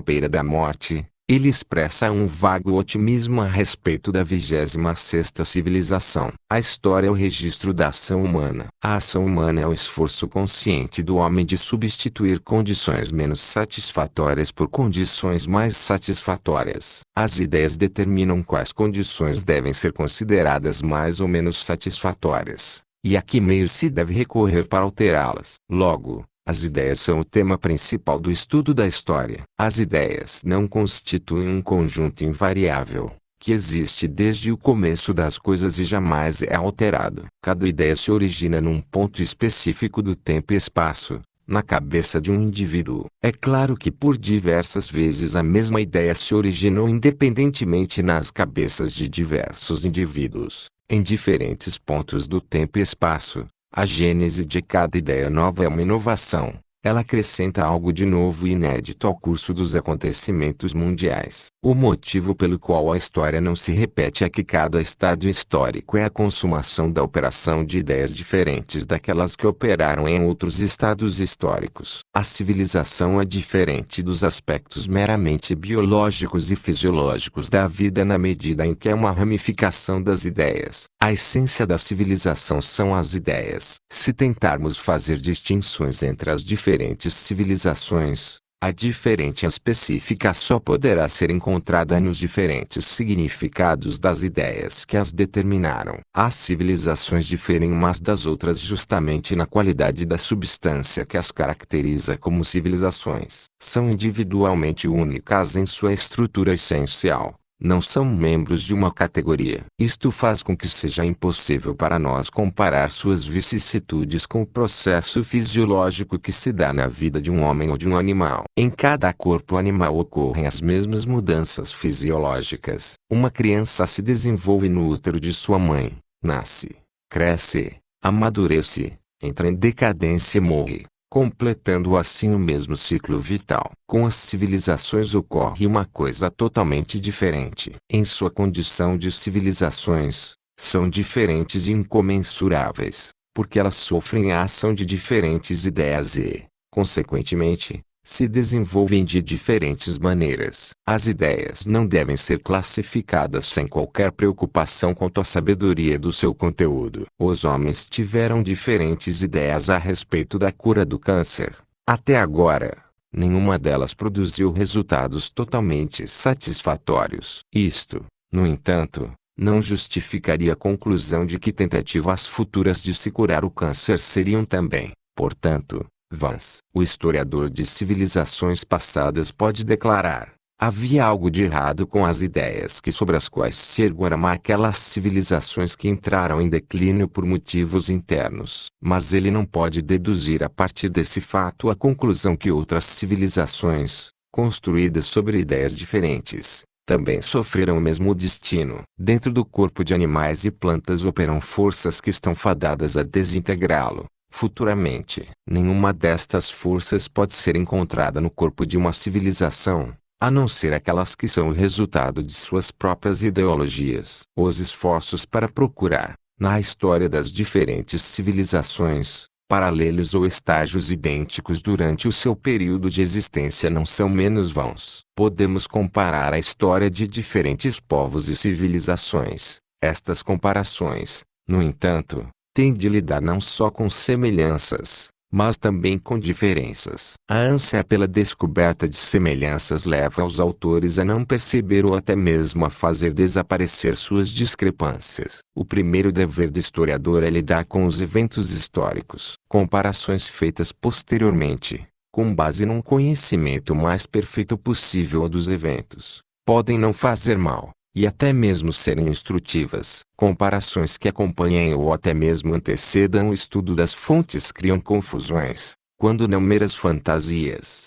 beira da morte, ele expressa um vago otimismo a respeito da 26ª civilização. A história é o registro da ação humana. A ação humana é o esforço consciente do homem de substituir condições menos satisfatórias por condições mais satisfatórias. As ideias determinam quais condições devem ser consideradas mais ou menos satisfatórias, e a que meios se deve recorrer para alterá-las. Logo, as ideias são o tema principal do estudo da história. As ideias não constituem um conjunto invariável, que existe desde o começo das coisas e jamais é alterado. Cada ideia se origina num ponto específico do tempo e espaço, na cabeça de um indivíduo. É claro que por diversas vezes a mesma ideia se originou independentemente nas cabeças de diversos indivíduos, em diferentes pontos do tempo e espaço. A gênese de cada ideia nova é uma inovação. Ela acrescenta algo de novo e inédito ao curso dos acontecimentos mundiais. O motivo pelo qual a história não se repete é que cada estado histórico é a consumação da operação de ideias diferentes daquelas que operaram em outros estados históricos. A civilização é diferente dos aspectos meramente biológicos e fisiológicos da vida na medida em que é uma ramificação das ideias. A essência da civilização são as ideias. Se tentarmos fazer distinções entre as diferentes civilizações, a diferente específica só poderá ser encontrada nos diferentes significados das ideias que as determinaram. As civilizações diferem umas das outras justamente na qualidade da substância que as caracteriza como civilizações. São individualmente únicas em sua estrutura essencial. Não são membros de uma categoria. Isto faz com que seja impossível para nós comparar suas vicissitudes com o processo fisiológico que se dá na vida de um homem ou de um animal. Em cada corpo animal ocorrem as mesmas mudanças fisiológicas. Uma criança se desenvolve no útero de sua mãe, nasce, cresce, amadurece, entra em decadência e morre, completando assim o mesmo ciclo vital. Com as civilizações ocorre uma coisa totalmente diferente. Em sua condição de civilizações, são diferentes e incomensuráveis, porque elas sofrem a ação de diferentes ideias e, consequentemente, se desenvolvem de diferentes maneiras. As ideias não devem ser classificadas sem qualquer preocupação quanto à sabedoria do seu conteúdo. Os homens tiveram diferentes ideias a respeito da cura do câncer. Até agora, nenhuma delas produziu resultados totalmente satisfatórios. Isto, no entanto, não justificaria a conclusão de que tentativas futuras de se curar o câncer seriam também, portanto, vãs. O historiador de civilizações passadas pode declarar: havia algo de errado com as ideias sobre as quais se ergueram aquelas civilizações que entraram em declínio por motivos internos. Mas ele não pode deduzir a partir desse fato a conclusão que outras civilizações, construídas sobre ideias diferentes, também sofreram o mesmo destino. Dentro do corpo de animais e plantas operam forças que estão fadadas a desintegrá-lo. Futuramente, nenhuma destas forças pode ser encontrada no corpo de uma civilização, a não ser aquelas que são o resultado de suas próprias ideologias. Os esforços para procurar, na história das diferentes civilizações, paralelos ou estágios idênticos durante o seu período de existência não são menos vãos. Podemos comparar a história de diferentes povos e civilizações. Estas comparações, no entanto, têm de lidar não só com semelhanças, mas também com diferenças. A ânsia pela descoberta de semelhanças leva os autores a não perceber ou até mesmo a fazer desaparecer suas discrepâncias. O primeiro dever do historiador é lidar com os eventos históricos. Comparações feitas posteriormente, com base num conhecimento mais perfeito possível dos eventos, podem não fazer mal, e até mesmo serem instrutivas. Comparações que acompanhem ou até mesmo antecedam o estudo das fontes criam confusões, quando não meras fantasias.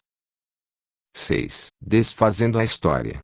6. Desfazendo a história.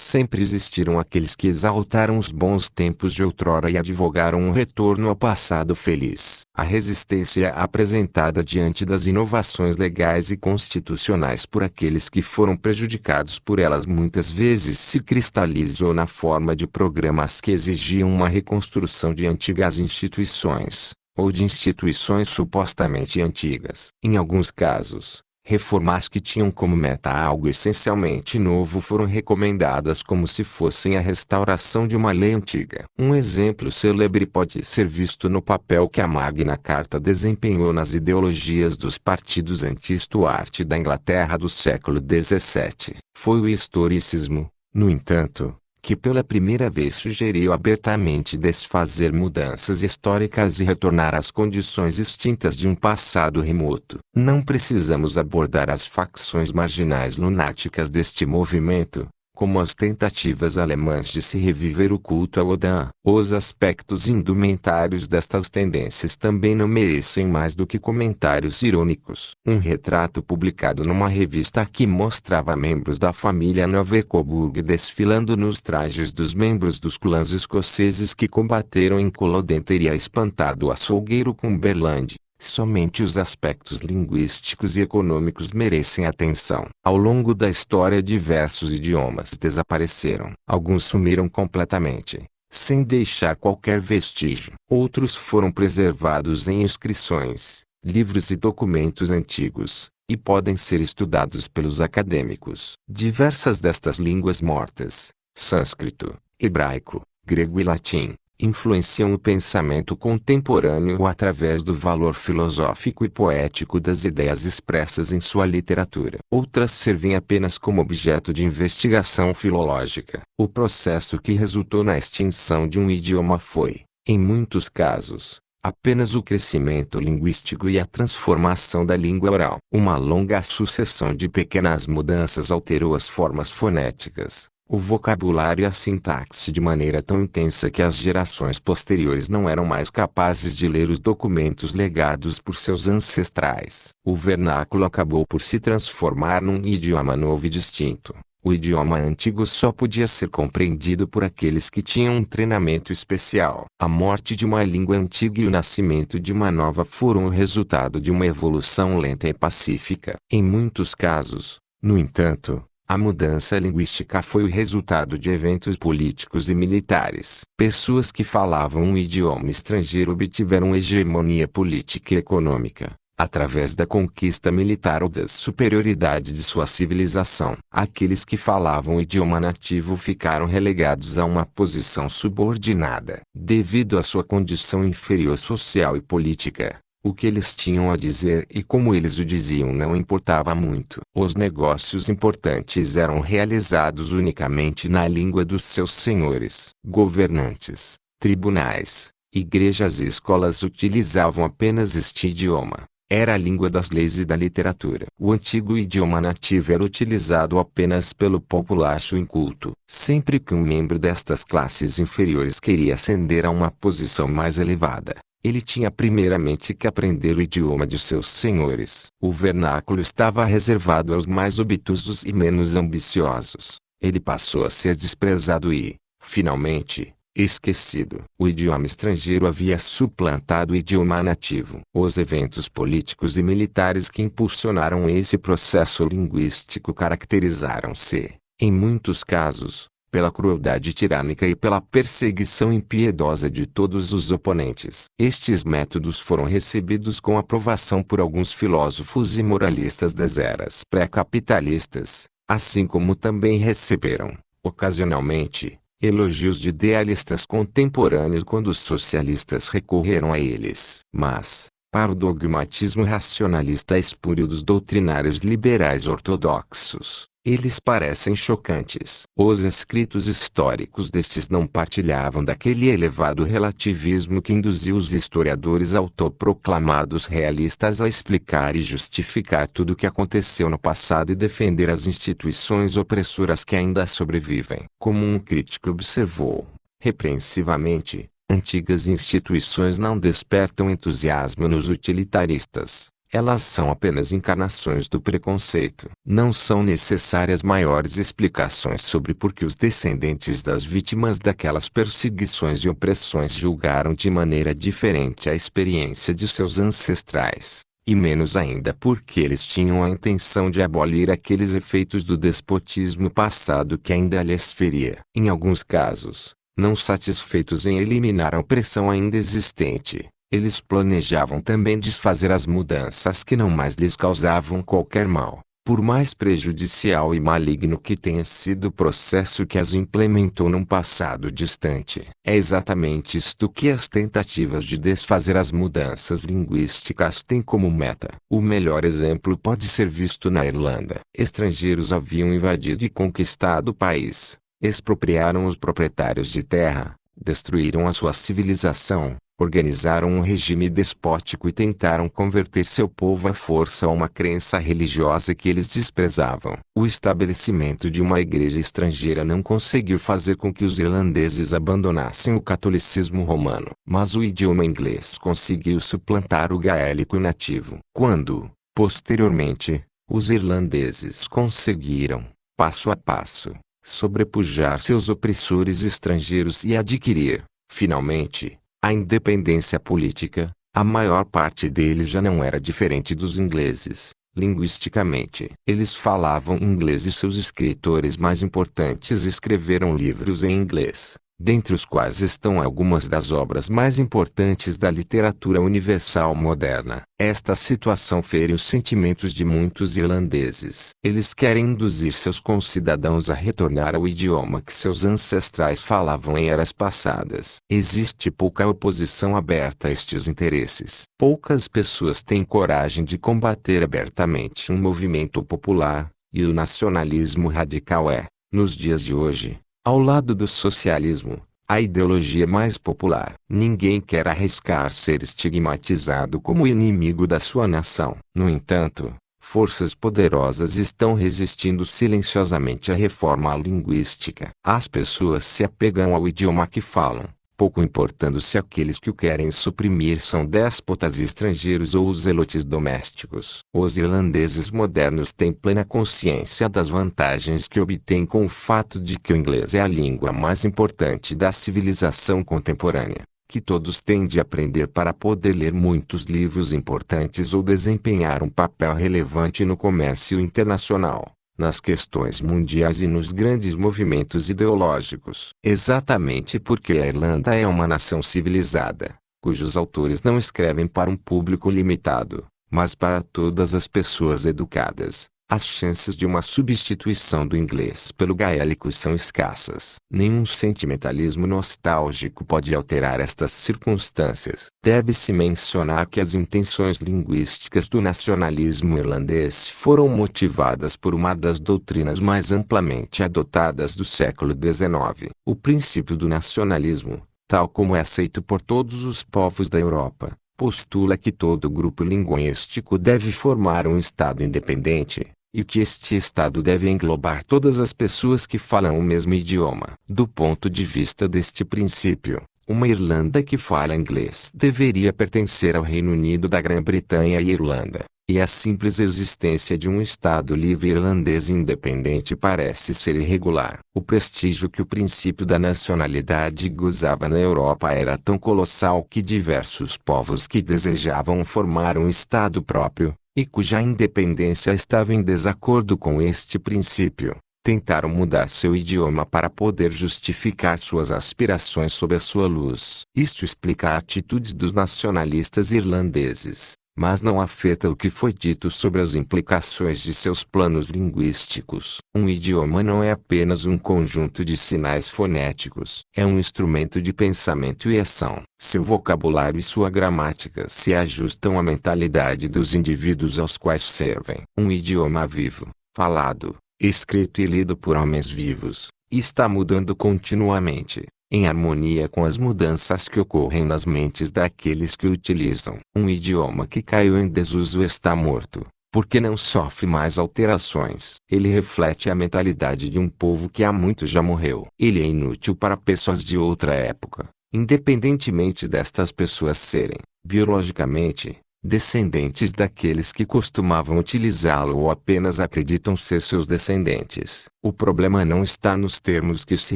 Sempre existiram aqueles que exaltaram os bons tempos de outrora e advogaram um retorno ao passado feliz. A resistência apresentada diante das inovações legais e constitucionais por aqueles que foram prejudicados por elas muitas vezes se cristalizou na forma de programas que exigiam uma reconstrução de antigas instituições, ou de instituições supostamente antigas. Em alguns casos, reformas que tinham como meta algo essencialmente novo foram recomendadas como se fossem a restauração de uma lei antiga. Um exemplo célebre pode ser visto no papel que a Magna Carta desempenhou nas ideologias dos partidos anti-Stuart da Inglaterra do século XVII. Foi o historicismo, no entanto, que pela primeira vez sugeriu abertamente desfazer mudanças históricas e retornar às condições extintas de um passado remoto. Não precisamos abordar as facções marginais lunáticas deste movimento, como as tentativas alemãs de se reviver o culto a Odin. Os aspectos indumentários destas tendências também não merecem mais do que comentários irônicos. Um retrato publicado numa revista que mostrava membros da família Novercoburg desfilando nos trajes dos membros dos clãs escoceses que combateram em Culloden teria espantado o açougueiro Cumberland. Somente os aspectos linguísticos e econômicos merecem atenção. Ao longo da história diversos idiomas desapareceram. Alguns sumiram completamente, sem deixar qualquer vestígio. Outros foram preservados em inscrições, livros e documentos antigos, e podem ser estudados pelos acadêmicos. Diversas destas línguas mortas, sânscrito, hebraico, grego e latim, influenciam o pensamento contemporâneo através do valor filosófico e poético das ideias expressas em sua literatura. Outras servem apenas como objeto de investigação filológica. O processo que resultou na extinção de um idioma foi, em muitos casos, apenas o crescimento linguístico e a transformação da língua oral. Uma longa sucessão de pequenas mudanças alterou as formas fonéticas, o vocabulário e a sintaxe de maneira tão intensa que as gerações posteriores não eram mais capazes de ler os documentos legados por seus ancestrais. O vernáculo acabou por se transformar num idioma novo e distinto. O idioma antigo só podia ser compreendido por aqueles que tinham um treinamento especial. A morte de uma língua antiga e o nascimento de uma nova foram o resultado de uma evolução lenta e pacífica. Em muitos casos, no entanto, a mudança linguística foi o resultado de eventos políticos e militares. Pessoas que falavam um idioma estrangeiro obtiveram hegemonia política e econômica, através da conquista militar ou da superioridade de sua civilização. Aqueles que falavam o idioma nativo ficaram relegados a uma posição subordinada. Devido à sua condição inferior social e política, o que eles tinham a dizer e como eles o diziam não importava muito. Os negócios importantes eram realizados unicamente na língua dos seus senhores. Governantes, tribunais, igrejas e escolas utilizavam apenas este idioma. Era a língua das leis e da literatura. O antigo idioma nativo era utilizado apenas pelo populacho inculto. Sempre que um membro destas classes inferiores queria ascender a uma posição mais elevada, ele tinha primeiramente que aprender o idioma de seus senhores. O vernáculo estava reservado aos mais obtusos e menos ambiciosos. Ele passou a ser desprezado e, finalmente, esquecido. O idioma estrangeiro havia suplantado o idioma nativo. Os eventos políticos e militares que impulsionaram esse processo linguístico caracterizaram-se, em muitos casos, pela crueldade tirânica e pela perseguição impiedosa de todos os oponentes. Estes métodos foram recebidos com aprovação por alguns filósofos e moralistas das eras pré-capitalistas, assim como também receberam, ocasionalmente, elogios de idealistas contemporâneos quando os socialistas recorreram a eles. Mas, para o dogmatismo racionalista espúrio dos doutrinários liberais ortodoxos, eles parecem chocantes. Os escritos históricos destes não partilhavam daquele elevado relativismo que induziu os historiadores autoproclamados realistas a explicar e justificar tudo o que aconteceu no passado e defender as instituições opressoras que ainda sobrevivem. Como um crítico observou, repreensivamente, antigas instituições não despertam entusiasmo nos utilitaristas. Elas são apenas encarnações do preconceito. Não são necessárias maiores explicações sobre por que os descendentes das vítimas daquelas perseguições e opressões julgaram de maneira diferente a experiência de seus ancestrais, e menos ainda porque eles tinham a intenção de abolir aqueles efeitos do despotismo passado que ainda lhes feria. Em alguns casos, não satisfeitos em eliminar a opressão ainda existente, eles planejavam também desfazer as mudanças que não mais lhes causavam qualquer mal, por mais prejudicial e maligno que tenha sido o processo que as implementou num passado distante. É exatamente isto que as tentativas de desfazer as mudanças linguísticas têm como meta. O melhor exemplo pode ser visto na Irlanda. Estrangeiros haviam invadido e conquistado o país, expropriaram os proprietários de terra, destruíram a sua civilização, organizaram um regime despótico e tentaram converter seu povo à força a uma crença religiosa que eles desprezavam. O estabelecimento de uma igreja estrangeira não conseguiu fazer com que os irlandeses abandonassem o catolicismo romano, mas o idioma inglês conseguiu suplantar o gaélico nativo. Quando, posteriormente, os irlandeses conseguiram, passo a passo, sobrepujar seus opressores estrangeiros e adquirir, finalmente, a independência política, a maior parte deles já não era diferente dos ingleses. Linguisticamente, eles falavam inglês e seus escritores mais importantes escreveram livros em inglês, dentre os quais estão algumas das obras mais importantes da literatura universal moderna. Esta situação fere os sentimentos de muitos irlandeses. Eles querem induzir seus concidadãos a retornar ao idioma que seus ancestrais falavam em eras passadas. Existe pouca oposição aberta a estes interesses. Poucas pessoas têm coragem de combater abertamente um movimento popular, e o nacionalismo radical é, nos dias de hoje, ao lado do socialismo, a ideologia mais popular. Ninguém quer arriscar ser estigmatizado como inimigo da sua nação. No entanto, forças poderosas estão resistindo silenciosamente à reforma linguística. As pessoas se apegam ao idioma que falam, pouco importando se aqueles que o querem suprimir são déspotas estrangeiros ou os zelotes domésticos. Os irlandeses modernos têm plena consciência das vantagens que obtêm com o fato de que o inglês é a língua mais importante da civilização contemporânea, que todos têm de aprender para poder ler muitos livros importantes ou desempenhar um papel relevante no comércio internacional, nas questões mundiais e nos grandes movimentos ideológicos. Exatamente porque a Irlanda é uma nação civilizada, cujos autores não escrevem para um público limitado, mas para todas as pessoas educadas, as chances de uma substituição do inglês pelo gaélico são escassas. Nenhum sentimentalismo nostálgico pode alterar estas circunstâncias. Deve-se mencionar que as intenções linguísticas do nacionalismo irlandês foram motivadas por uma das doutrinas mais amplamente adotadas do século XIX. O princípio do nacionalismo, tal como é aceito por todos os povos da Europa, postula que todo grupo linguístico deve formar um Estado independente, e que este Estado deve englobar todas as pessoas que falam o mesmo idioma. Do ponto de vista deste princípio, uma Irlanda que fala inglês deveria pertencer ao Reino Unido da Grã-Bretanha e Irlanda, E a simples existência de um Estado livre irlandês independente parece ser irregular. O prestígio que o princípio da nacionalidade gozava na Europa era tão colossal que diversos povos que desejavam formar um Estado próprio, e cuja independência estava em desacordo com este princípio, tentaram mudar seu idioma para poder justificar suas aspirações sob a sua luz. Isto explica a atitude dos nacionalistas irlandeses, mas não afeta o que foi dito sobre as implicações de seus planos linguísticos. Um idioma não é apenas um conjunto de sinais fonéticos. É um instrumento de pensamento e ação. Seu vocabulário e sua gramática se ajustam à mentalidade dos indivíduos aos quais servem. Um idioma vivo, falado, escrito e lido por homens vivos, está mudando continuamente, em harmonia com as mudanças que ocorrem nas mentes daqueles que o utilizam. Um idioma que caiu em desuso está morto, porque não sofre mais alterações. Ele reflete a mentalidade de um povo que há muito já morreu. Ele é inútil para pessoas de outra época, independentemente destas pessoas serem, biologicamente, descendentes daqueles que costumavam utilizá-lo ou apenas acreditam ser seus descendentes. O problema não está nos termos que se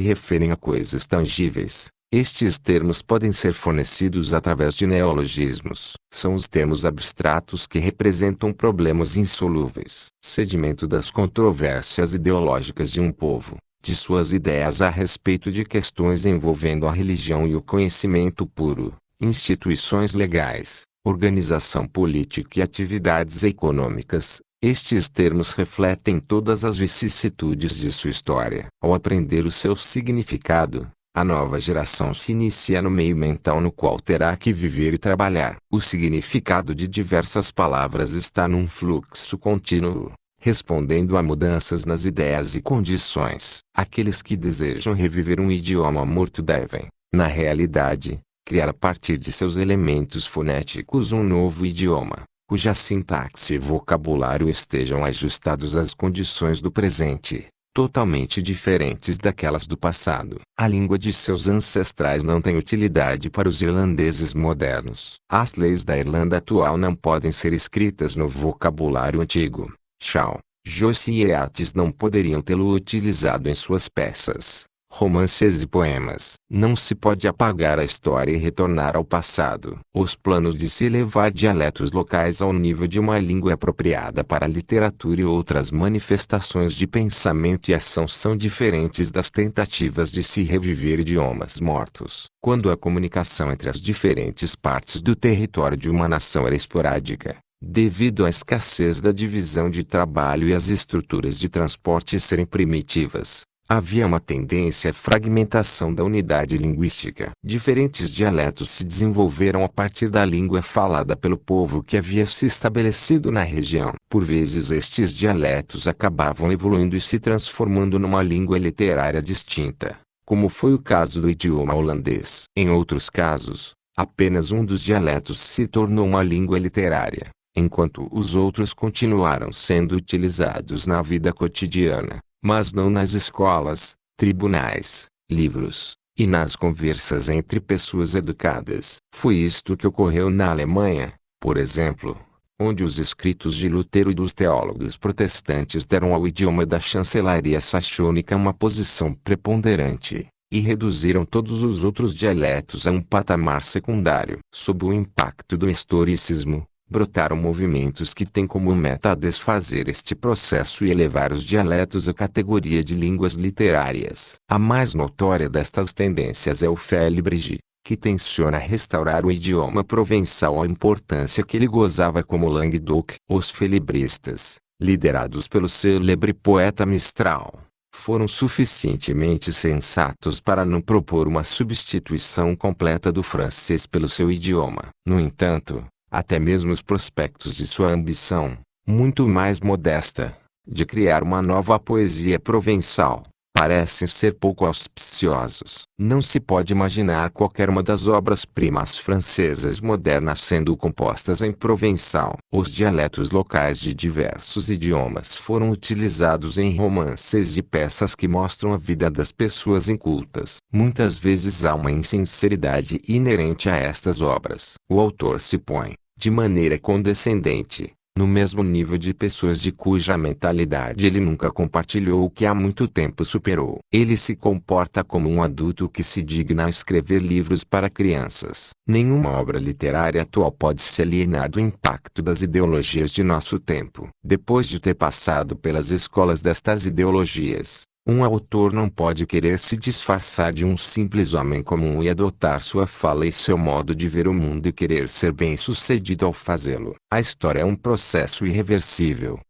referem a coisas tangíveis. Estes termos podem ser fornecidos através de neologismos. São os termos abstratos que representam problemas insolúveis. Sedimento das controvérsias ideológicas de um povo, de suas ideias a respeito de questões envolvendo a religião e o conhecimento puro, instituições legais, organização política e atividades econômicas. Estes termos refletem todas as vicissitudes de sua história. Ao aprender o seu significado, a nova geração se inicia no meio mental no qual terá que viver e trabalhar. O significado de diversas palavras está num fluxo contínuo, respondendo a mudanças nas ideias e condições. Aqueles que desejam reviver um idioma morto devem, na realidade, criar a partir de seus elementos fonéticos um novo idioma, cuja sintaxe e vocabulário estejam ajustados às condições do presente, totalmente diferentes daquelas do passado. A língua de seus ancestrais não tem utilidade para os irlandeses modernos. As leis da Irlanda atual não podem ser escritas no vocabulário antigo. Shaw, Joyce e Yeats não poderiam tê-lo utilizado em suas peças, romances e poemas. Não se pode apagar a história e retornar ao passado. Os planos de se elevar dialetos locais ao nível de uma língua apropriada para a literatura e outras manifestações de pensamento e ação são diferentes das tentativas de se reviver idiomas mortos. Quando a comunicação entre as diferentes partes do território de uma nação era esporádica, devido à escassez da divisão de trabalho e às estruturas de transporte serem primitivas, havia uma tendência à fragmentação da unidade linguística. Diferentes dialetos se desenvolveram a partir da língua falada pelo povo que havia se estabelecido na região. Por vezes estes dialetos acabavam evoluindo e se transformando numa língua literária distinta, como foi o caso do idioma holandês. Em outros casos, apenas um dos dialetos se tornou uma língua literária, enquanto os outros continuaram sendo utilizados na vida cotidiana, mas não nas escolas, tribunais, livros, e nas conversas entre pessoas educadas. Foi isto que ocorreu na Alemanha, por exemplo, onde os escritos de Lutero e dos teólogos protestantes deram ao idioma da chancelaria saxônica uma posição preponderante, e reduziram todos os outros dialetos a um patamar secundário. Sob o impacto do historicismo, brotaram movimentos que têm como meta desfazer este processo e elevar os dialetos à categoria de línguas literárias. A mais notória destas tendências é o Félibrige, que tenciona restaurar o idioma provençal à importância que ele gozava como Languedoc. Os felibristas, liderados pelo célebre poeta Mistral, foram suficientemente sensatos para não propor uma substituição completa do francês pelo seu idioma. No entanto, até mesmo os prospectos de sua ambição, muito mais modesta, de criar uma nova poesia provençal, parecem ser pouco auspiciosos. Não se pode imaginar qualquer uma das obras-primas francesas modernas sendo compostas em provençal. Os dialetos locais de diversos idiomas foram utilizados em romances e peças que mostram a vida das pessoas incultas. Muitas vezes há uma insinceridade inerente a estas obras. O autor se põe, de maneira condescendente, no mesmo nível de pessoas de cuja mentalidade ele nunca compartilhou ou que há muito tempo superou. Ele se comporta como um adulto que se digna a escrever livros para crianças. Nenhuma obra literária atual pode se alienar do impacto das ideologias de nosso tempo. Depois de ter passado pelas escolas destas ideologias, um autor não pode querer se disfarçar de um simples homem comum e adotar sua fala e seu modo de ver o mundo e querer ser bem-sucedido ao fazê-lo. A história é um processo irreversível.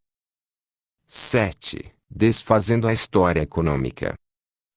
7. Desfazendo a história econômica.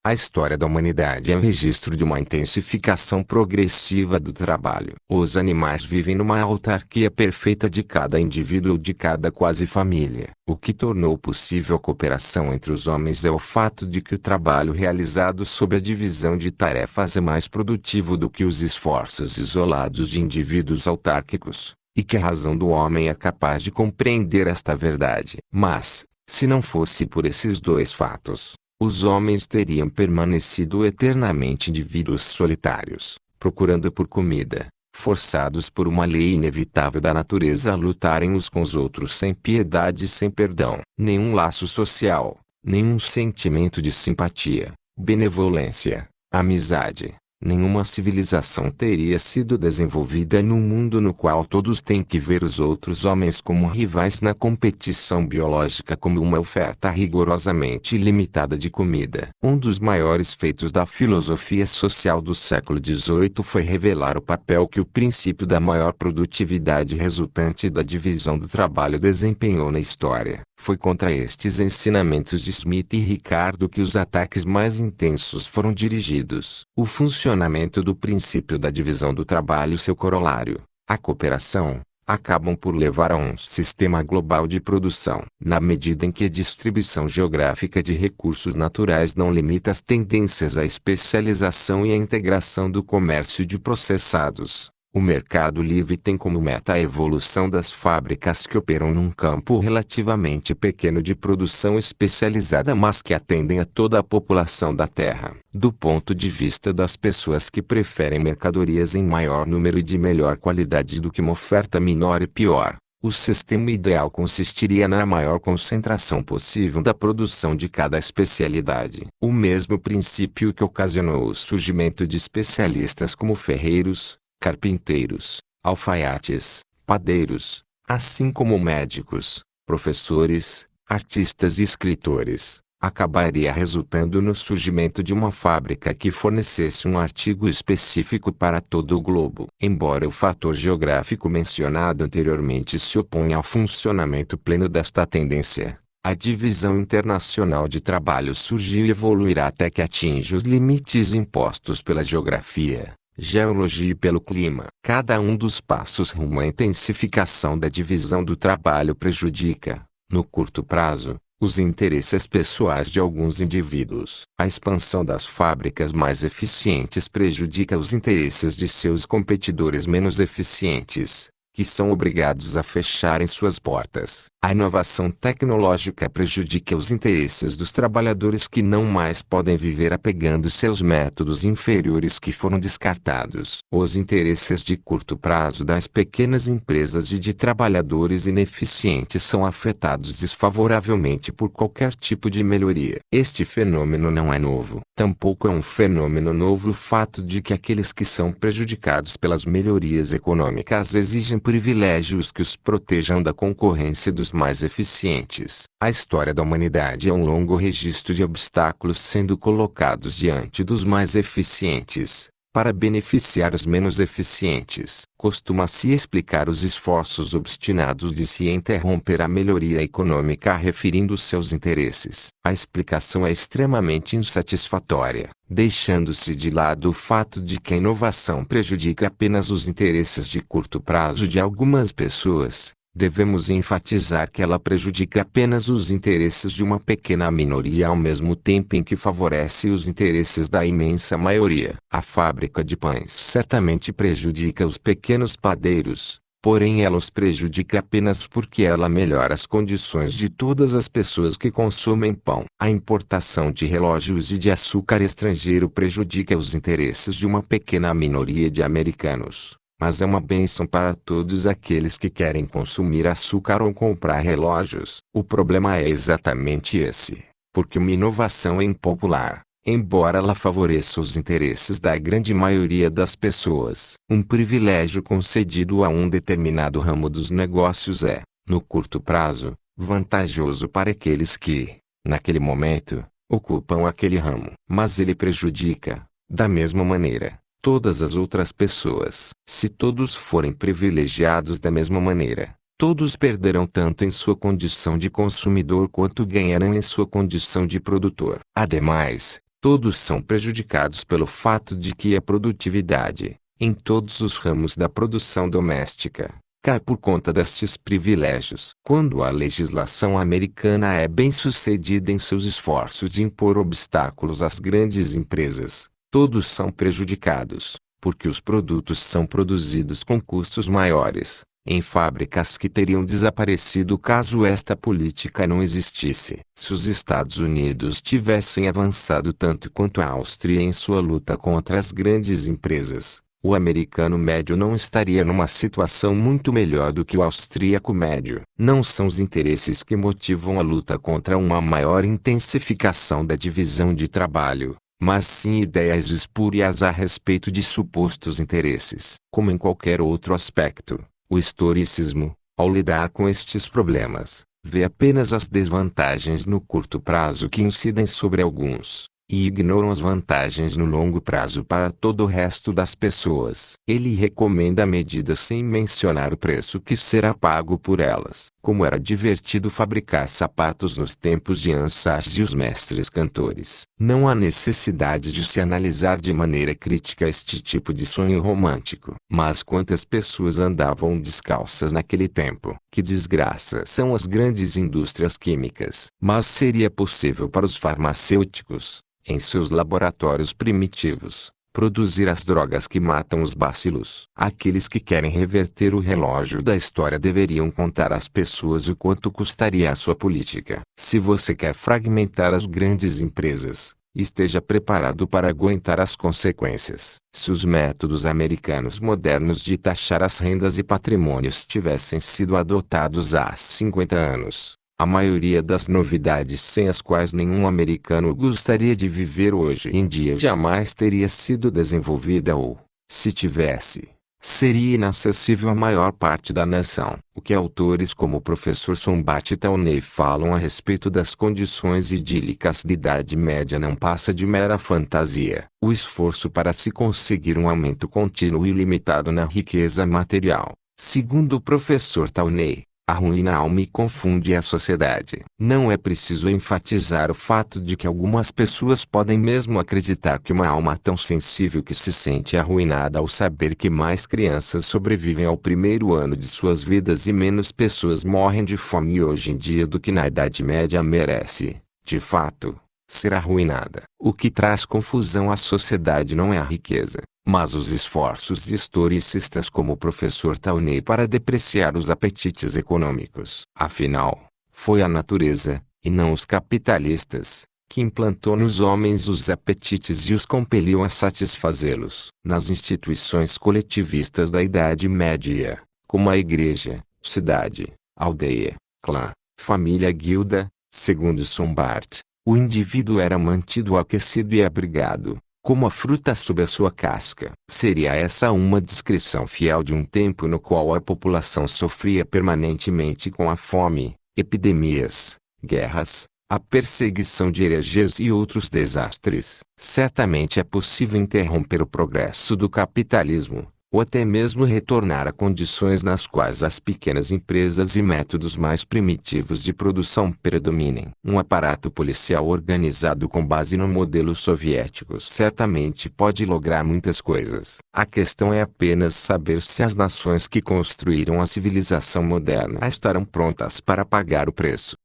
A história da humanidade é o registro de uma intensificação progressiva do trabalho. Os animais vivem numa autarquia perfeita de cada indivíduo ou de cada quase-família. O que tornou possível a cooperação entre os homens é o fato de que o trabalho realizado sob a divisão de tarefas é mais produtivo do que os esforços isolados de indivíduos autárquicos, e que a razão do homem é capaz de compreender esta verdade. Mas, se não fosse por esses dois fatos, os homens teriam permanecido eternamente indivíduos solitários, procurando por comida, forçados por uma lei inevitável da natureza a lutarem uns com os outros sem piedade e sem perdão. Nenhum laço social, nenhum sentimento de simpatia, benevolência, amizade, nenhuma civilização teria sido desenvolvida num mundo no qual todos têm que ver os outros homens como rivais na competição biológica como uma oferta rigorosamente ilimitada de comida. Um dos maiores feitos da filosofia social do século XVIII foi revelar o papel que o princípio da maior produtividade resultante da divisão do trabalho desempenhou na história. Foi contra estes ensinamentos de Smith e Ricardo que os ataques mais intensos foram dirigidos. O funcionamento do princípio da divisão do trabalho e seu corolário, a cooperação, acabam por levar a um sistema global de produção. Na medida em que a distribuição geográfica de recursos naturais não limita as tendências à especialização e à integração do comércio de processados, o mercado livre tem como meta a evolução das fábricas que operam num campo relativamente pequeno de produção especializada mas que atendem a toda a população da Terra. Do ponto de vista das pessoas que preferem mercadorias em maior número e de melhor qualidade do que uma oferta menor e pior, o sistema ideal consistiria na maior concentração possível da produção de cada especialidade. O mesmo princípio que ocasionou o surgimento de especialistas como ferreiros, carpinteiros, alfaiates, padeiros, assim como médicos, professores, artistas e escritores, acabaria resultando no surgimento de uma fábrica que fornecesse um artigo específico para todo o globo. Embora o fator geográfico mencionado anteriormente se oponha ao funcionamento pleno desta tendência, a divisão internacional de trabalho surgiu e evoluirá até que atinja os limites impostos pela geografia, geologia e pelo clima. Cada um dos passos rumo à intensificação da divisão do trabalho prejudica, no curto prazo, os interesses pessoais de alguns indivíduos. A expansão das fábricas mais eficientes prejudica os interesses de seus competidores menos eficientes, que são obrigados a fecharem suas portas. A inovação tecnológica prejudica os interesses dos trabalhadores que não mais podem viver apegando seus métodos inferiores que foram descartados. Os interesses de curto prazo das pequenas empresas e de trabalhadores ineficientes são afetados desfavoravelmente por qualquer tipo de melhoria. Este fenômeno não é novo. Tampouco é um fenômeno novo o fato de que aqueles que são prejudicados pelas melhorias econômicas exigem privilégios que os protejam da concorrência dos mais eficientes. A história da humanidade é um longo registro de obstáculos sendo colocados diante dos mais eficientes, para beneficiar os menos eficientes. Costuma-se explicar os esforços obstinados de se interromper a melhoria econômica referindo seus interesses. A explicação é extremamente insatisfatória, deixando-se de lado o fato de que a inovação prejudica apenas os interesses de curto prazo de algumas pessoas. Devemos enfatizar que ela prejudica apenas os interesses de uma pequena minoria ao mesmo tempo em que favorece os interesses da imensa maioria. A fábrica de pães certamente prejudica os pequenos padeiros, porém ela os prejudica apenas porque ela melhora as condições de todas as pessoas que consomem pão. A importação de relógios e de açúcar estrangeiro prejudica os interesses de uma pequena minoria de americanos, mas é uma bênção para todos aqueles que querem consumir açúcar ou comprar relógios. O problema é exatamente esse, porque uma inovação é impopular, embora ela favoreça os interesses da grande maioria das pessoas. Um privilégio concedido a um determinado ramo dos negócios é, no curto prazo, vantajoso para aqueles que, naquele momento, ocupam aquele ramo. Mas ele prejudica, da mesma maneira, todas as outras pessoas. Se todos forem privilegiados da mesma maneira, todos perderão tanto em sua condição de consumidor quanto ganharão em sua condição de produtor. Ademais, todos são prejudicados pelo fato de que a produtividade, em todos os ramos da produção doméstica, cai por conta destes privilégios. Quando a legislação americana é bem-sucedida em seus esforços de impor obstáculos às grandes empresas, todos são prejudicados, porque os produtos são produzidos com custos maiores, em fábricas que teriam desaparecido caso esta política não existisse. Se os Estados Unidos tivessem avançado tanto quanto a Áustria em sua luta contra as grandes empresas, o americano médio não estaria numa situação muito melhor do que o austríaco médio. Não são os interesses que motivam a luta contra uma maior intensificação da divisão de trabalho, mas sim ideias espúrias a respeito de supostos interesses. Como em qualquer outro aspecto, o historicismo, ao lidar com estes problemas, vê apenas as desvantagens no curto prazo que incidem sobre alguns, e ignoram as vantagens no longo prazo para todo o resto das pessoas. Ele recomenda medidas sem mencionar o preço que será pago por elas. Como era divertido fabricar sapatos nos tempos de Ansage e os mestres cantores. Não há necessidade de se analisar de maneira crítica este tipo de sonho romântico. Mas quantas pessoas andavam descalças naquele tempo? Que desgraça são as grandes indústrias químicas. Mas seria possível para os farmacêuticos, em seus laboratórios primitivos, produzir as drogas que matam os bacilos. Aqueles que querem reverter o relógio da história deveriam contar às pessoas o quanto custaria a sua política. Se você quer fragmentar as grandes empresas, esteja preparado para aguentar as consequências. Se os métodos americanos modernos de taxar as rendas e patrimônios tivessem sido adotados há 50 anos, a maioria das novidades sem as quais nenhum americano gostaria de viver hoje em dia jamais teria sido desenvolvida ou, se tivesse, seria inacessível à maior parte da nação. O que autores como o professor Sombat Tawney falam a respeito das condições idílicas da Idade Média não passa de mera fantasia. O esforço para se conseguir um aumento contínuo e ilimitado na riqueza material, segundo o professor Tawney, arruína a alma e confunde a sociedade. Não é preciso enfatizar o fato de que algumas pessoas podem mesmo acreditar que uma alma tão sensível que se sente arruinada ao saber que mais crianças sobrevivem ao primeiro ano de suas vidas e menos pessoas morrem de fome hoje em dia do que na Idade Média merece, de fato, ser arruinada. O que traz confusão à sociedade não é a riqueza, mas os esforços de historicistas como o professor Tawney para depreciar os apetites econômicos. Afinal, foi a natureza, e não os capitalistas, que implantou nos homens os apetites e os compeliu a satisfazê-los. Nas instituições coletivistas da Idade Média, como a igreja, cidade, aldeia, clã, família, guilda, segundo Sombart, o indivíduo era mantido aquecido e abrigado, como a fruta sob a sua casca. Seria essa uma descrição fiel de um tempo no qual a população sofria permanentemente com a fome, epidemias, guerras, a perseguição de hereges e outros desastres? Certamente é possível interromper o progresso do capitalismo, ou até mesmo retornar a condições nas quais as pequenas empresas e métodos mais primitivos de produção predominem. Um aparato policial organizado com base no modelo soviético certamente pode lograr muitas coisas. A questão é apenas saber se as nações que construíram a civilização moderna estarão prontas para pagar o preço.